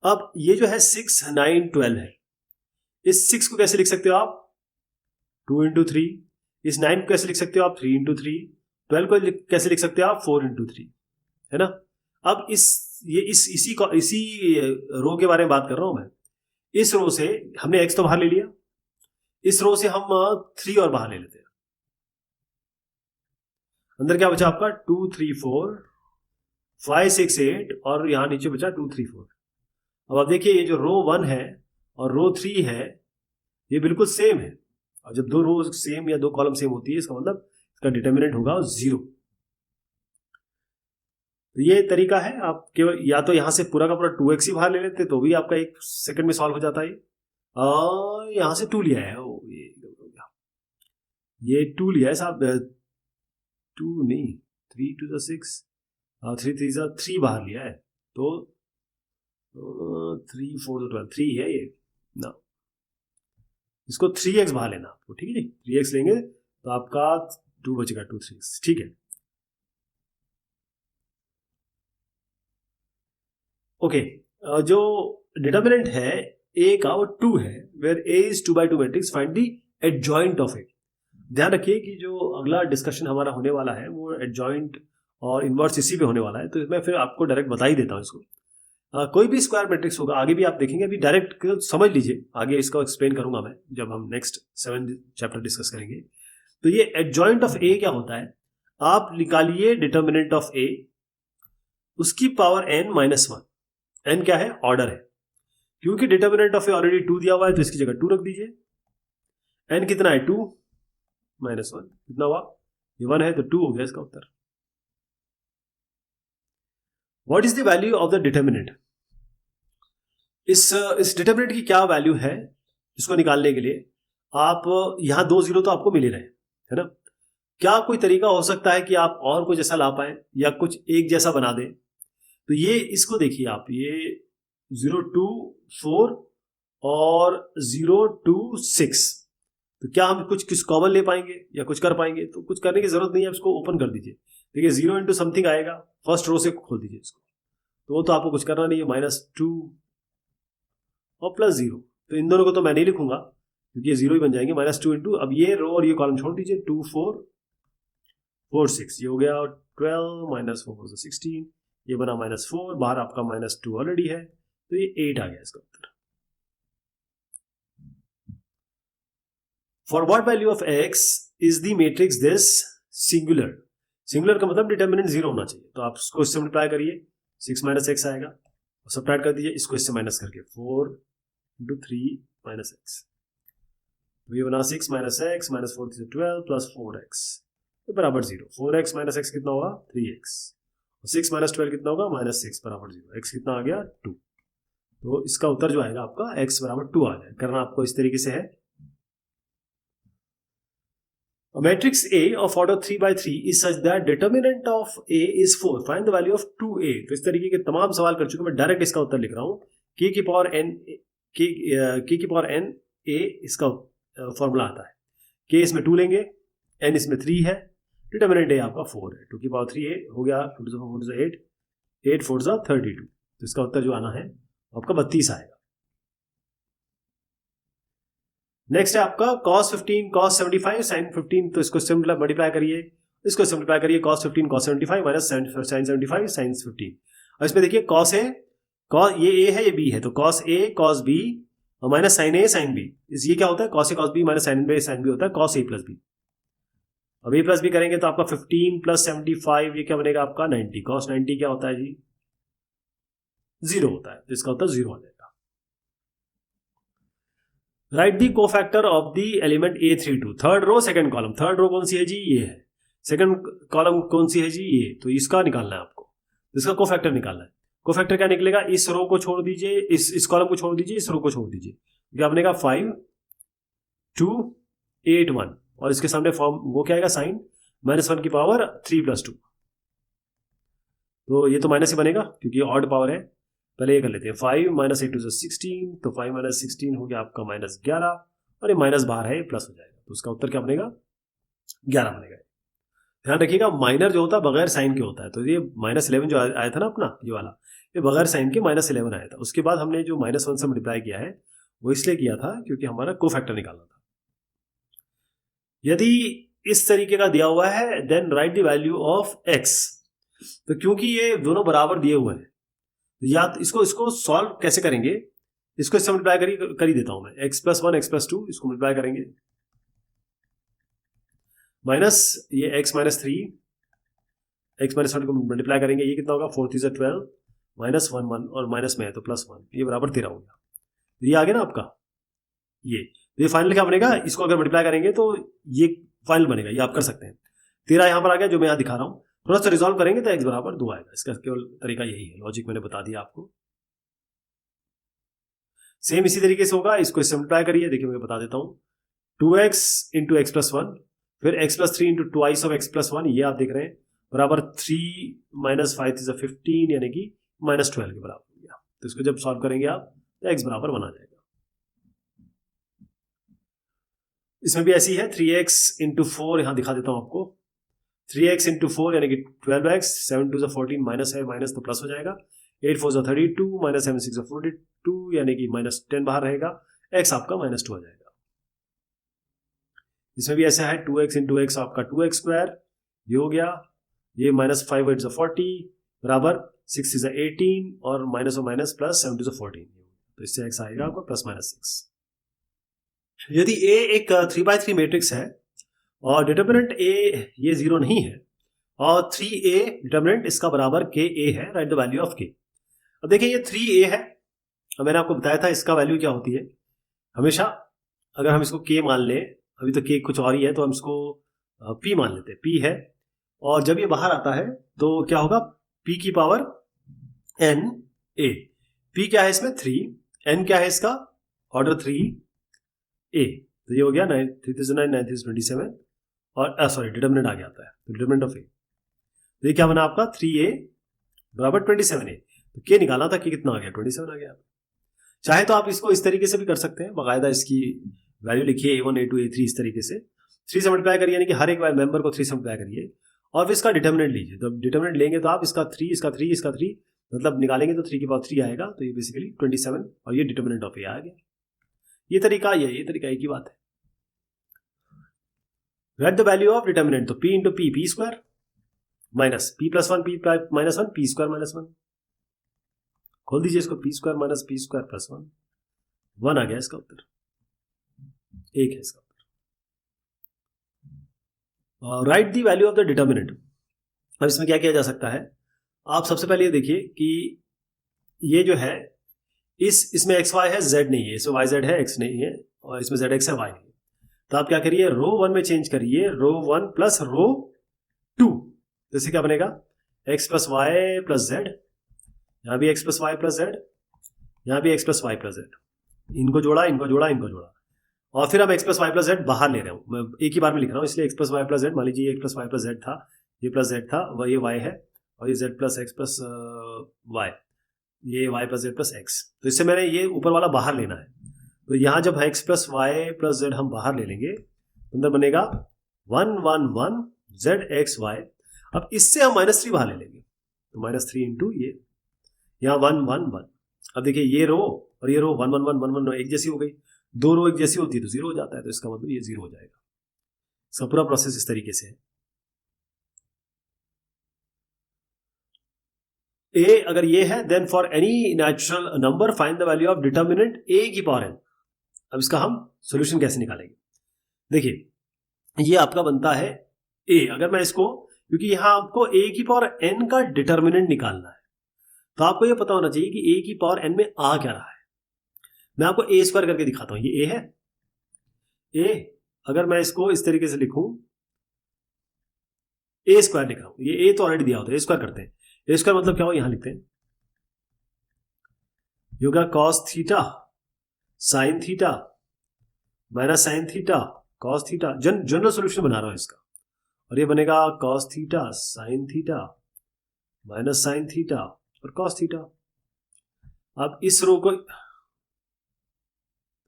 A: अब ये जो है 6 9 12 है, इस 6 को कैसे लिख सकते हो आप? 2 × 3। इस 9 को कैसे लिख सकते हो आप? 3 × 3। 12 को कैसे लिख सकते हो आप? 4 × 3, है ना। अब इसी रो के बारे में बात कर रहा हूं मैं। इस रो से हमने x तो बाहर ले लिया, इस रो से हम 3 और बाहर ले लेते हैं। अंदर क्या बचा आपका? 2 3 4 5 6 8 और यहां नीचे बचा 2 3 4। अब आप देखिए ये जो रो 1 है और रो 3 है ये बिल्कुल सेम है, और जब दो रो सेम या दो कॉलम सेम होती है इसका मतलब इसका डिटर्मिनेंट होगा 0। तो ये तरीका है, आप केवल या तो यहां से पूरा का पूरा 2x ही बाहर ले लेते तो भी आपका 1 सेकंड में सॉल्व हो जाता है। यहां से 2 लिया है, ये 2 लिया है साहब, 2 नहीं 3 2 6 3 3 3 बाहर लिया है, तो 3 4 12 3 है ये ना, इसको 3x बाहर लेना आपको, ठीक है जी। 3x लेंगे तो आपका 2 बचेगा, 2 3x, ठीक है। ओके, जो डिटर्मिनेंट है a का वो 2 है, where a is 2x2 matrix, find the adjoint of a। ध्यान रखिए कि जो अगला डिस्कशन हमारा होने वाला है वो एडजॉइंट और इन्वर्स इसी पे होने वाला है, तो मैं फिर आपको डायरेक्ट बता ही देता हूँ इसको। कोई भी स्क्वायर मैट्रिक्स होगा, आगे भी आप देखेंगे, अभी डायरेक्ट समझ लीजिए, आगे इसको एक्सप्लेन करूंगा मैं जब हम नेक्स्ट 7 चैप्टर डिस्कस करेंगे। तो ये एडजॉइंट ऑफ ए क्या होता है, आप निकालिए डिटर्मिनेंट ऑफ ए, उसकी पावर n-1। n क्या है, ऑर्डर है, क्योंकि डिटर्मिनेंट ऑफ ए ऑलरेडी 2 दिया हुआ है तो इसकी जगह 2 रख दीजिए। n कितना है, 2 - 1 कितना हुआ, ये 1 है तो 2 हो गया इसका उत्तर। What is the value of the determinant, इस डिटर्मिनेंट की क्या वैल्यू है, इसको निकालने के लिए आप यहां 2 0 तो आपको मिल ही रहे है ना। क्या कोई तरीका हो सकता है कि आप और कुछ ऐसा ला पाए या कुछ एक जैसा बना दें, तो ये इसको देखिए आप, ये 0 2 4 और 0 2 6, तो क्या हम कुछ कॉमन ले पाएंगे या कुछ कर पाएंगे, तो कुछ करने की जरूरत नहीं है, इसको ओपन कर दीजिए। देखिए 0 इंटू समथिंग आएगा, फर्स्ट रो से खोल दीजिए इसको, तो वो तो आपको कुछ करना नहीं है, -2 और +0, तो इन दोनों को तो मैं नहीं लिखूंगा क्योंकि ये 0 ही बन जाएंगे। -2 इंटू, अब ये रो और ये कॉलम छोड़ दीजिए, 2 4 4 6, ये हो गया 12 -4 4 16, ये बना -4, बाहर आपका -2 ऑलरेडी है, तो ये 8 आ गया इसका उत्तर। For what value of x is the matrix this singular, singular का मतलब डिटर्मिनेंट 0 होना चाहिए, तो आप इसको इससे मल्टीप्लाई करिए, 6 - x आएगा, और सबट्रैक्ट कर दीजिए इसको इससे माइनस करके, 4 × 3 - x, तो ये बना 6 - x -4 से 12 + 4x बराबर 0। 4x - x कितना होगा, 3x, और 6 - 12 कितना होगा, -6 बराबर 0। x कितना आ गया, 2, तो इसका उत्तर जो आएगा आपका x बराबर 2 आ जाए। करना आपको इस तरीके से है। Matrix A of order 3x3 is such that determinant of A is 4. Find the value of 2A। तो इस तरीके के तमाम सवाल कर चुके, मैं डायरेक्ट इसका उत्तर लिख रहा हूँ। k की पावर n a इसका फॉर्मूला आता है। k इसमें 2 लेंगे, n इसमें 3 है, डिटर्मिनेंट A आपका 4 है। 2 की पावर 3a हो गया, 2 to 4 to 8, 8 4 to 32, तो इसका उत्तर जो आना है आपका 32 आएगा। नेक्स्ट है आपका cos 15 cos 75 sin 15, तो इसको सिंपल मल्टीप्लाई करिए, इसको सिंपलीफाई करिए, cos 15 cos 75 minus sin 75 sin 15। और इसमें देखिए cos है, ये a है ये b है, तो cos a cos b और minus sin a sin b, ये क्या होता है, cos a cos b minus sin b होता है cos a प्लस b। अब a प्लस b करेंगे तो आपका 15 + 75 ये क्या बनेगा आपका 90। cos 90 क्या होता है जी, 0 होता है, तो इसका उत्तर 0 आ जाएगा। Write the cofactor of the element A32, third row second column. Third row कौन सी है जी, ये है। सेकंड कॉलम कौन सी है जी, ये, तो इसका निकालना है आपको, इसका कोफैक्टर निकालना है। कोफैक्टर क्या निकलेगा, इस रो को छोड़ दीजिए, इस कॉलम को छोड़ दीजिए, इस रो को छोड़ दीजिए, क्या बनेगा 5 2 8 1, और इसके सामने फॉर्म वो क्या आएगा साइन -1 की पावर 3 + 2, तो ये तो माइनस ही बनेगा क्योंकि ऑड पावर है। पहले ये कर लेते हैं, 5 - 8 = 16, तो 5 - 16 हो गया आपका -11, और ये माइनस बाहर है, प्लस हो जाएगा, तो उसका उत्तर क्या बनेगा 11 बनेगा। ध्यान रखिएगा माइनर जो होता है बगैर साइन के होता है, तो ये -11 जो आया था ना अपना ये वाला, ये बगैर साइन के -11 आया था। उसके बाद हमने जो -1 से मल्टीप्लाई किया है वो इसलिए किया था क्योंकि हमारा कोफैक्टर निकालना था। यदि इस तरीके का दिया हुआ है then write the value of x, तो क्योंकि ये दोनों बराबर दिए हुए हैं, या इसको सॉल्व कैसे करेंगे, इसको इससे मल्टीप्लाई कर ही देता हूं मैं, x + 1 x + 2 इसको मल्टीप्लाई करेंगे, माइनस ये x - 3 x - 1 को मल्टीप्लाई करेंगे, ये कितना होगा 4 3 12 -1 1 और माइनस में है तो +1, ये बराबर 13 हो गया। ये आ गया ना आपका, ये फाइनल क्या बनेगा, इसको अगर मल्टीप्लाई करेंगे तो ये फाइनल बनेगा, ये आप कर सकते हैं। 13 यहां पर आ गया जो मैं यहां दिखा रहा हूं, थोड़ा सा रिजॉल्व करेंगे तो x बराबर 2 आएगा। इसका केवल तरीका यही है, लॉजिक मैंने बता दिया आपको। सेम इसी तरीके से होगा, इसको सिंपलीफाई करिए, देखिए मैं बता देता हूं, 2x × x + 1, फिर x + 3 × twice of x + 1, ये आप देख रहे हैं, बराबर 3 - 5 = 15 यानी कि -12 के बराबर हो गया। तो इसको जब सॉल्व करेंगे आप तो x बराबर 1 आ जाएगा। इसमें भी ऐसी है 3x इंटू 4, यहां दिखा देता हूं आपको। 3x इंटू 4 यानी कि 12x, 7 2 14 माइनस है, माइनस तो प्लस हो जाएगा, 8 4 32 माइनस 7 6 42 यानी कि -10 बाहर रहेगा, x आपका -2 आ जाएगा। इसमें भी ऐसा है 2x इंटू x आपका 2x स्क्वायर, ये हो गया, ये -5 8 40 बराबर 6 6 18 और माइनस और माइनस प्लस 7 2 14, तो इससे x आएगा आपका +-6। यदि A एक 3x3 मैट्रिक्स है और डिटरमिनेंट A ये 0 नहीं है और 3A डिटरमिनेंट इसका बराबर KA है, right the value of K। अब देखिए ये 3A है और मैंने आपको बताया था इसका वैल्यू क्या होती है। हमेशा अगर हम इसको K मान लें, अभी तो K कुछ और ही है तो हम इसको P मान लेते हैं, P है, और जब ये बाहर आता है तो क्या होगा, P की पावर N A। P क्या है इसमें 3, N क्या है इसका ऑर्डर 3A, तो ये हो गया 3,9 9,27 और सॉरी डिटरमिनेंट आ गया आता है, तो डिटरमिनेंट ऑफ A, तो ये क्या बना आपका 3A बराबर 27A। तो K निकालना था कि कितना आ गया, 27 आ गया। चाहे तो आप इसको इस तरीके से भी कर सकते हैं, बाकायदा इसकी वैल्यू लिखिए A1 A2 A3 इस तरीके से 3 से मल्टीप्लाई करिए, यानी कि हर एक मेंबर को 3 से मल्टीप्लाई करिए और फिर इसका डिटरमिनेंट लीजिए। तो डिटरमिनेंट लेंगे तो आप इसका 3 इसका 3 इसका 3 मतलब निकालेंगे तो 3 की पावर 3 आएगा, तो ये बेसिकली 27 और ये डिटरमिनेंट ऑफ A आ गया। ये तरीका एक ही बात है। Right the value of determinant, तो P into P square minus P +1 P -1 P square -1, खोल दीजिए इसको, P square minus P square +1, 1 आ गया इसका उत्तर, 1 है इसका उत्तर। Right the value of the determinant. अब इसमें क्या किया जा सकता है, आप सबसे पहले ये देखिए कि ये जो है इसमें XY है, Z नहीं है, इसमें YZ है, X नहीं है, और इसमें ZX है, Y नहीं है। तो आप क्या करिए, रो 1 में चेंज करिए, रो 1 प्लस रो 2, जैसे क्या बनेगा x plus y plus z, यहां भी x plus y plus z, यहां भी x plus y plus z, इनको जोड़ा इनको जोड़ा इनको जोड़ा, और फिर हम x plus y plus z बाहर ले रहे हूँ, मैं एक ही बार में लिख रहा हूँ, इसलिए x plus y plus z, मान लीजिए x plus y plus z था, ये प्लस जेड था, वह ये y है, और ये z plus x plus y, ये y plus z plus x, तो इससे मैंने ये ऊपर वाला बाहर लेना है। तो यहाँ जब x plus y plus z हम बाहर ले लेंगे, अंदर बनेगा 1 1 1 z x y। अब इससे हम -3 बाहर ले लेंगे, तो -3 इंटू ये, यहाँ 1 1 1। अब देखिए ये रो और ये रो 1 1 1 1 1 एक जैसी हो गई, दो रो एक जैसी होती है तो 0 हो जाता है, तो इसका मतलब ये 0 हो जाएगा। इसका पूरा प्रोसेस इस तरीके से है। A अगर ये है, then for any natural number find the value of determinant A की पावर n। अब इसका हम सॉल्यूशन कैसे निकालेंगे, देखिए ये आपका बनता है A। अगर मैं इसको, क्योंकि यहां आपको A की पावर n का डिटर्मिनेंट निकालना है, तो आपको ये पता होना चाहिए कि A की पावर n में आ क्या रहा है। मैं आपको A स्क्वायर करके दिखाता हूं, ये A है, A अगर मैं इसको इस तरीके से लिखूं, A स्क्वायर लिख रहा हूं, ये A तो ऑलरेडी दिया होता है, A स्क्वायर करते हैं। A स्क्वायर मतलब क्या हो, यहां लिखते हैं, yoga cos theta sine theta minus sine theta cos theta, general solution बना रहा हूं इसका, और ये बनेगा cos theta sine theta minus sine theta और कॉस थीटा। अब इस रो को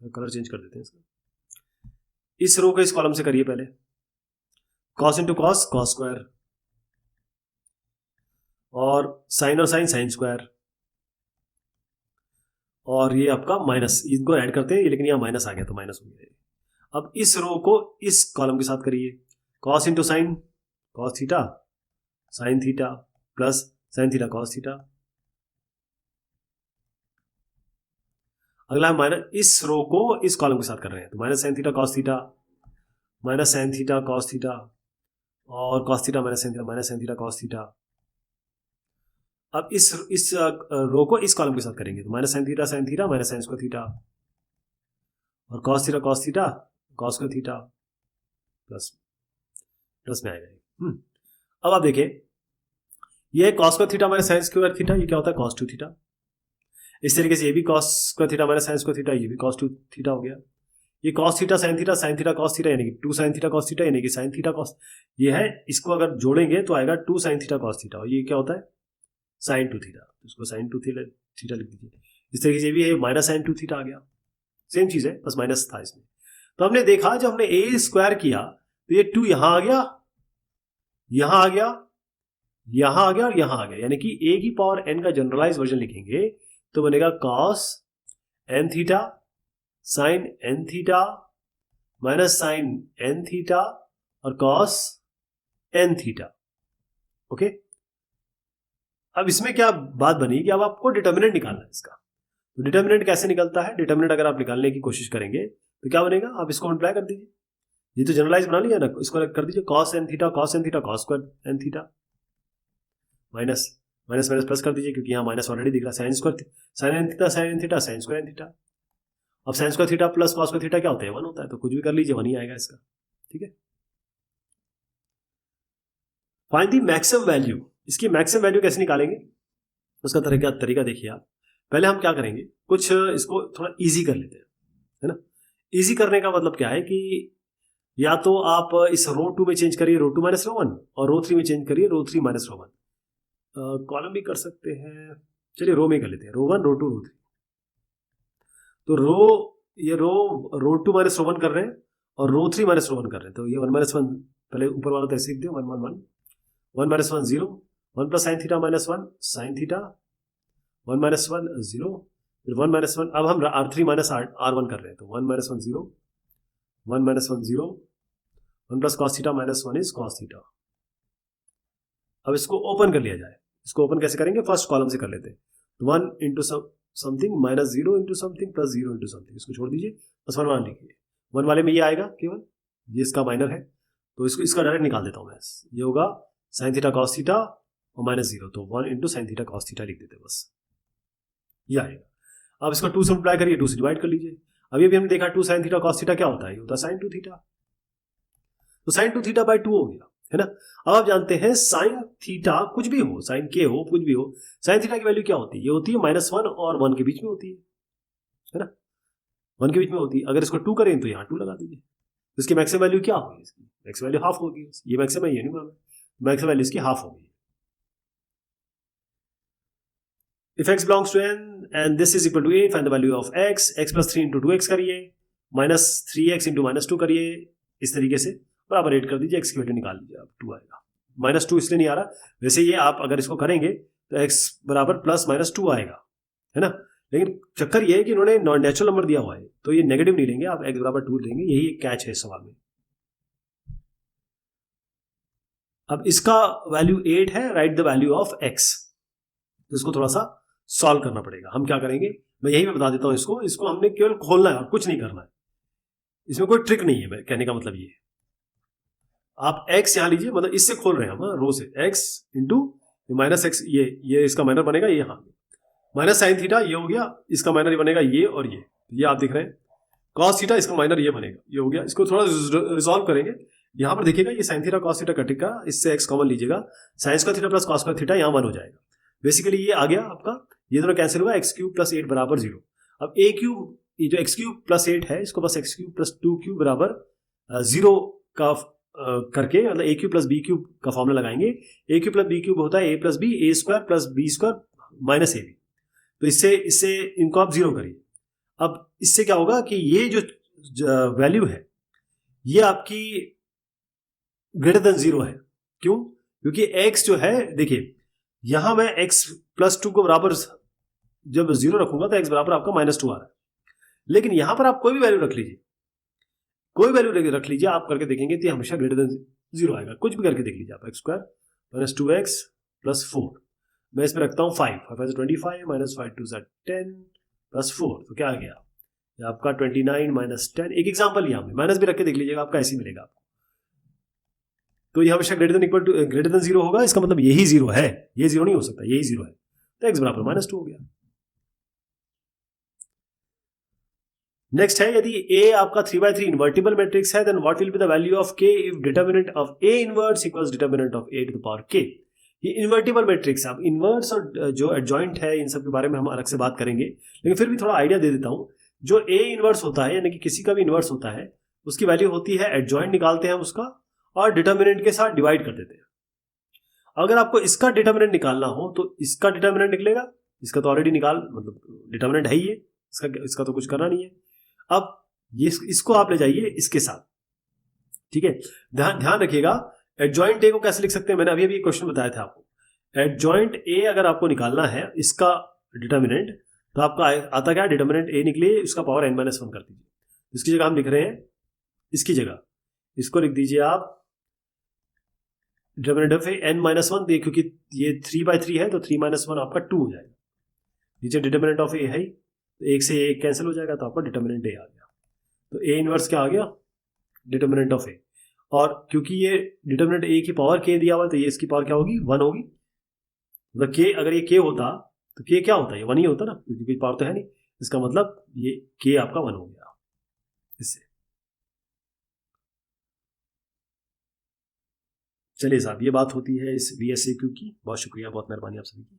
A: कलर चेंज कर देते हैं इसका, इस रो को इस कॉलम से करिए पहले, cos into cos cos square, और साइन साइन स्क्वायर, और ये आपका माइनस, इनको ऐड करते हैं लेकिन यहाँ माइनस आ गया तो माइनस हो गया। अब इस रो को इस कॉलम के साथ करिए, cos into sine cos theta sine theta plus sign theta cos theta. अगला हम माइनस, इस रो को इस कॉलम के साथ कर रहे हैं, तो minus sine theta cos theta minus sine theta cos theta और cos theta minus sine theta cos theta. अब इस रो को इस कॉलम के साथ करेंगे, तो minus sine theta minus sine square theta और cos theta cos square theta plus में आएगा। अब आप देखिए, ये cos square theta minus sine square theta, ये क्या होता है कॉस 2 थीटा। इस तरीके से ये भी cos square theta minus sine square theta, ये भी कॉस 2 थीटा हो गया। ये cos theta sine theta cos theta, यानी कि 2 साइन थीटा कॉस थीटा, यानी कि साइन थीटा कॉस, ये है, इसको अगर जोड़ेंगे तो आएगा 2 साइन थीटा कॉस थीटा, और ये क्या होता है साइन 2 थीटा, इसको साइन 2 थीटा लिख दीजिए। इस तरीके से भी है माइनस साइन 2 थीटा आ गया, सेम चीज है बस माइनस था इसमें। तो हमने देखा जब हमने ए स्क्वायर किया तो ये 2 यहां आ गया, यहां आ गया, यहां आ गया और यहां आ गया, यानी कि ए की पावर n का जनरलाइज वर्जन लिखेंगे तो बनेगा cos n theta sine n theta minus sine n theta और cos n थीटा। ओके, अब इसमें क्या बात बनी कि अब आपको डिटर्मिनेंट निकालना है इसका। तो डिटर्मिनेंट कैसे निकलता है? डिटर्मिनेंट अगर आप निकालने की कोशिश करेंगे तो क्या बनेगा, आप इसको मल्टीप्लाई कर दीजिए, ये तो जनरलाइज बना लिया ना, इसको कर दीजिए cos n theta cos n theta cos square n theta minus minus minus plus कर दीजिए क्योंकि यहाँ माइनस ऑलरेडी दिख रहा है, sine square sine n theta sine n theta sine square n theta. अब sine square theta plus cos square theta क्या होता है? 1 होता है, तो कुछ भी कर लीजिए 1 ही आएगा इसका। ठीक है, फाइंड द मैक्सिमम वैल्यू। इसकी मैक्सिमम वैल्यू कैसे निकालेंगे उसका तरीका देखिए आप। पहले हम क्या करेंगे, कुछ इसको थोड़ा इजी कर लेते हैं, है ना। इजी करने का मतलब क्या है कि या तो आप इस रो 2 में चेंज करिए रो 2 माइनस रो 1 और रो 3 में चेंज करिए रो 3 माइनस रो 1। कॉलम भी कर सकते हैं, चलिए रो में कर लेते हैं, रो 1 रो 2 रो 3। तो रो 2 माइनस रो 1 कर रहे हैं और रो 3 माइनस रो 1 कर रहे हैं, तो ये 1 माइनस 1 पहले ऊपर वाला तो ऐसे लिख दिया 1 1 1 1 minus 1 0 1 plus sign theta minus 1 sine theta 1 minus 1 0 फिर 1 माइनस 1। अब हम R3 माइनस R1 कर रहे हैं, तो 1 minus 1 0 1 minus 1 0 1 plus cos theta minus 1 is cos theta. अब इसको ओपन कर लिया जाए, इसको ओपन कैसे करेंगे, फर्स्ट कॉलम से कर लेते हैं। तो 1 into something minus 0 into something plus 0 into something, इसको छोड़ दीजिए बस 1 1 लिखिए। 1 वाले में ये आएगा केवल, ये इसका माइनर है तो इसका डायरेक्ट निकाल देता हूँ मैं। ये होगा साइन थीटा कॉस थीटा और माइनस 0, तो 1 into sine theta cos theta लिख देते बस, ये आएगा। अब इसको 2 से मल्टीप्लाई करिए, 2 से डिवाइड कर लीजिए। अभी हमने देखा 2 साइन थीटा कॉस थीटा क्या होता है, ये होता है साइन 2 थीटा, तो साइन 2 थीटा बाई 2 हो गया, है ना। अब आप जानते हैं साइन थीटा कुछ भी हो, साइन के हो कुछ भी हो, साइन थीटा की वैल्यू क्या होती है, ये होती है -1 और 1 के बीच में होती है ना, 1 के बीच में होती है। अगर इसको 2 करें तो यहाँ 2 लगा दीजिए, तो इसकी मैक्सिमम वैल्यू क्या होगी, इसकी मैक्सिमम वैल्यू हाफ होगी। ये मैक्सिमम है, ये नहीं मालूम, मैक्सिमम वैल्यू इसकी हाफ होगी। If x belongs to n and this is equal to a, find the value of x plus 3 into 2x करिए, माइनस 3x into -2 करिए, इस तरीके से बराबर 8 कर दीजिए, x की वैल्यू निकाल लीजिए, आप 2 आएगा। -2 इसलिए नहीं आ रहा, वैसे ये आप अगर इसको करेंगे तो x बराबर प्लस -2 आएगा, है ना। लेकिन चक्कर ये है कि इन्होंने नॉन नेचुरल नंबर दिया हुआ है, तो ये नेगेटिव नहीं लेंगे आप, x बराबर 2 लेंगे, यही एक कैच है इस सवाल में। अब इसका वैल्यू 8 है, right the value of x, तो इसको थोड़ा सा सॉल्व करना पड़ेगा। हम क्या करेंगे, मैं यही बता देता हूं, इसको हमने केवल खोलना है और कुछ नहीं करना है, इसमें कोई ट्रिक नहीं है। कहने का मतलब ये है, आप x यहां लीजिए, मतलब इससे खोल रहे हैं हम रो से, x इंटू माइनस एक्स, ये इसका माइनर बनेगा, ये यहाँ माइनस साइन थीटा ये हो गया, इसका माइनर बनेगा ये और ये आप दिख रहे हैं कॉस थीटा, इसका माइनर ये बनेगा, ये हो गया। इसको थोड़ा रिजॉल्व करेंगे, यहाँ पर देखिएगा ये साइन थीटा कॉस थीटा कटेगा, इससे x कॉमन लीजिएगा, sign square theta plus cos square theta यहाँ 1 हो जाएगा। बेसिकली ये आ गया आपका, ये दोनों कैंसिल हुआ, x³ प्लस 8 बराबर 0। अब a³, ये जो x³ प्लस 8 है, इसको बस x³ प्लस 2³ बराबर 0 का करके, मतलब a³ प्लस b³ का फॉर्मूला लगाएंगे। a³ प्लस b³ होता है a plus b, a square plus b square minus ab, तो इससे इनको आप 0 करिए। अब इससे क्या होगा कि ये जो वैल्यू है ये आपकी ग्रेटर देन 0 है। क्यों? क्योंकि x जो है, देखिए यहां मैं x प्लस 2 को बराबर जब 0 रखूंगा तो x बराबर आपका -2 आ रहा है, लेकिन यहां पर आप कोई भी वैल्यू रख लीजिए, कोई वैल्यू रख लीजिए, आप करके देखेंगे तो हमेशा ग्रेटर देन 0 आएगा। कुछ भी करके देख लीजिए आप, x² माइनस 2x प्लस 4, मैं इसमें रखता हूं 5 25 माइनस 5 2 10 प्लस 4, तो क्या आ गया ये आपका 29 माइनस 10। एक एग्जाम्पल यहाँ में माइनस भी रख के देख लीजिएगा, आपका ऐसे ही मिलेगा आपको। तो ये हमेशा ग्रेटर देन 0 होगा, इसका मतलब यही 0 है, ये 0 नहीं हो सकता, यही 0 है, तो x बराबर -2 हो गया। नेक्स्ट है, यदि A आपका 3/3 इन्वर्टिबल मैट्रिक्स है, then what will be the value of k if determinant of A inverse equals determinant of A to the power k। ये इन्वर्टिबल मैट्रिक्स, अब इनवर्स और जो एडजॉइंट है इन सब के बारे में हम अलग से बात करेंगे, लेकिन फिर भी थोड़ा आइडिया दे देता हूं। जो A इनवर्स होता है, यानी कि किसी का भी इनवर्स होता है, उसकी वैल्यू होती है, एडजॉइंट निकालते हैं उसका और डिटर्मिनेंट के साथ डिवाइड कर देते हैं। अगर आपको इसका डिटर्मिनेंट निकालना हो तो इसका डिटर्मिनेंट निकलेगा इसका तो ऑलरेडी निकाल, मतलब डिटर्मिनेंट है ही है, इसका तो कुछ करना नहीं है। अब ये इसको आप ले जाइए इसके साथ, ठीक है। ध्यान रखिएगा, एडजॉइंट ए को कैसे लिख सकते हैं, मैंने अभी क्वेश्चन बताया था आपको। एडजॉइंट ए अगर आपको निकालना है इसका डिटर्मिनेंट, तो आपका आता क्या, डिटर्मिनेंट ए निकले उसका पावर n-1 कर दीजिए। इसकी जगह हम लिख रहे हैं, इसकी जगह इसको लिख दीजिए आप डिटर्मिनेंट ऑफ ए n-1, क्योंकि ये 3/3 है तो 3-1 आपका 2 हो जाएगा। नीचे डिटर्मिनेंट ऑफ ए है, तो एक से एक कैंसिल हो जाएगा, तो आपका डिटर्मिनेंट ए आ गया। तो ए इनवर्स क्या आ गया, डिटर्मिनेंट ऑफ ए। और क्योंकि ये डिटर्मिनेंट ए की पावर के दिया हुआ, तो ये इसकी पावर क्या होगी, 1 होगी। मतलब के, अगर ये के होता तो के क्या होता है, ये 1 ही होता ना, क्योंकि कोई पावर तो है नहीं। इसका मतलब ये के आपका 1 हो गया इससे। चलिए साहब, ये बात होती है इस VSAQ की। बहुत शुक्रिया, बहुत मेहरबानी आप सभी की।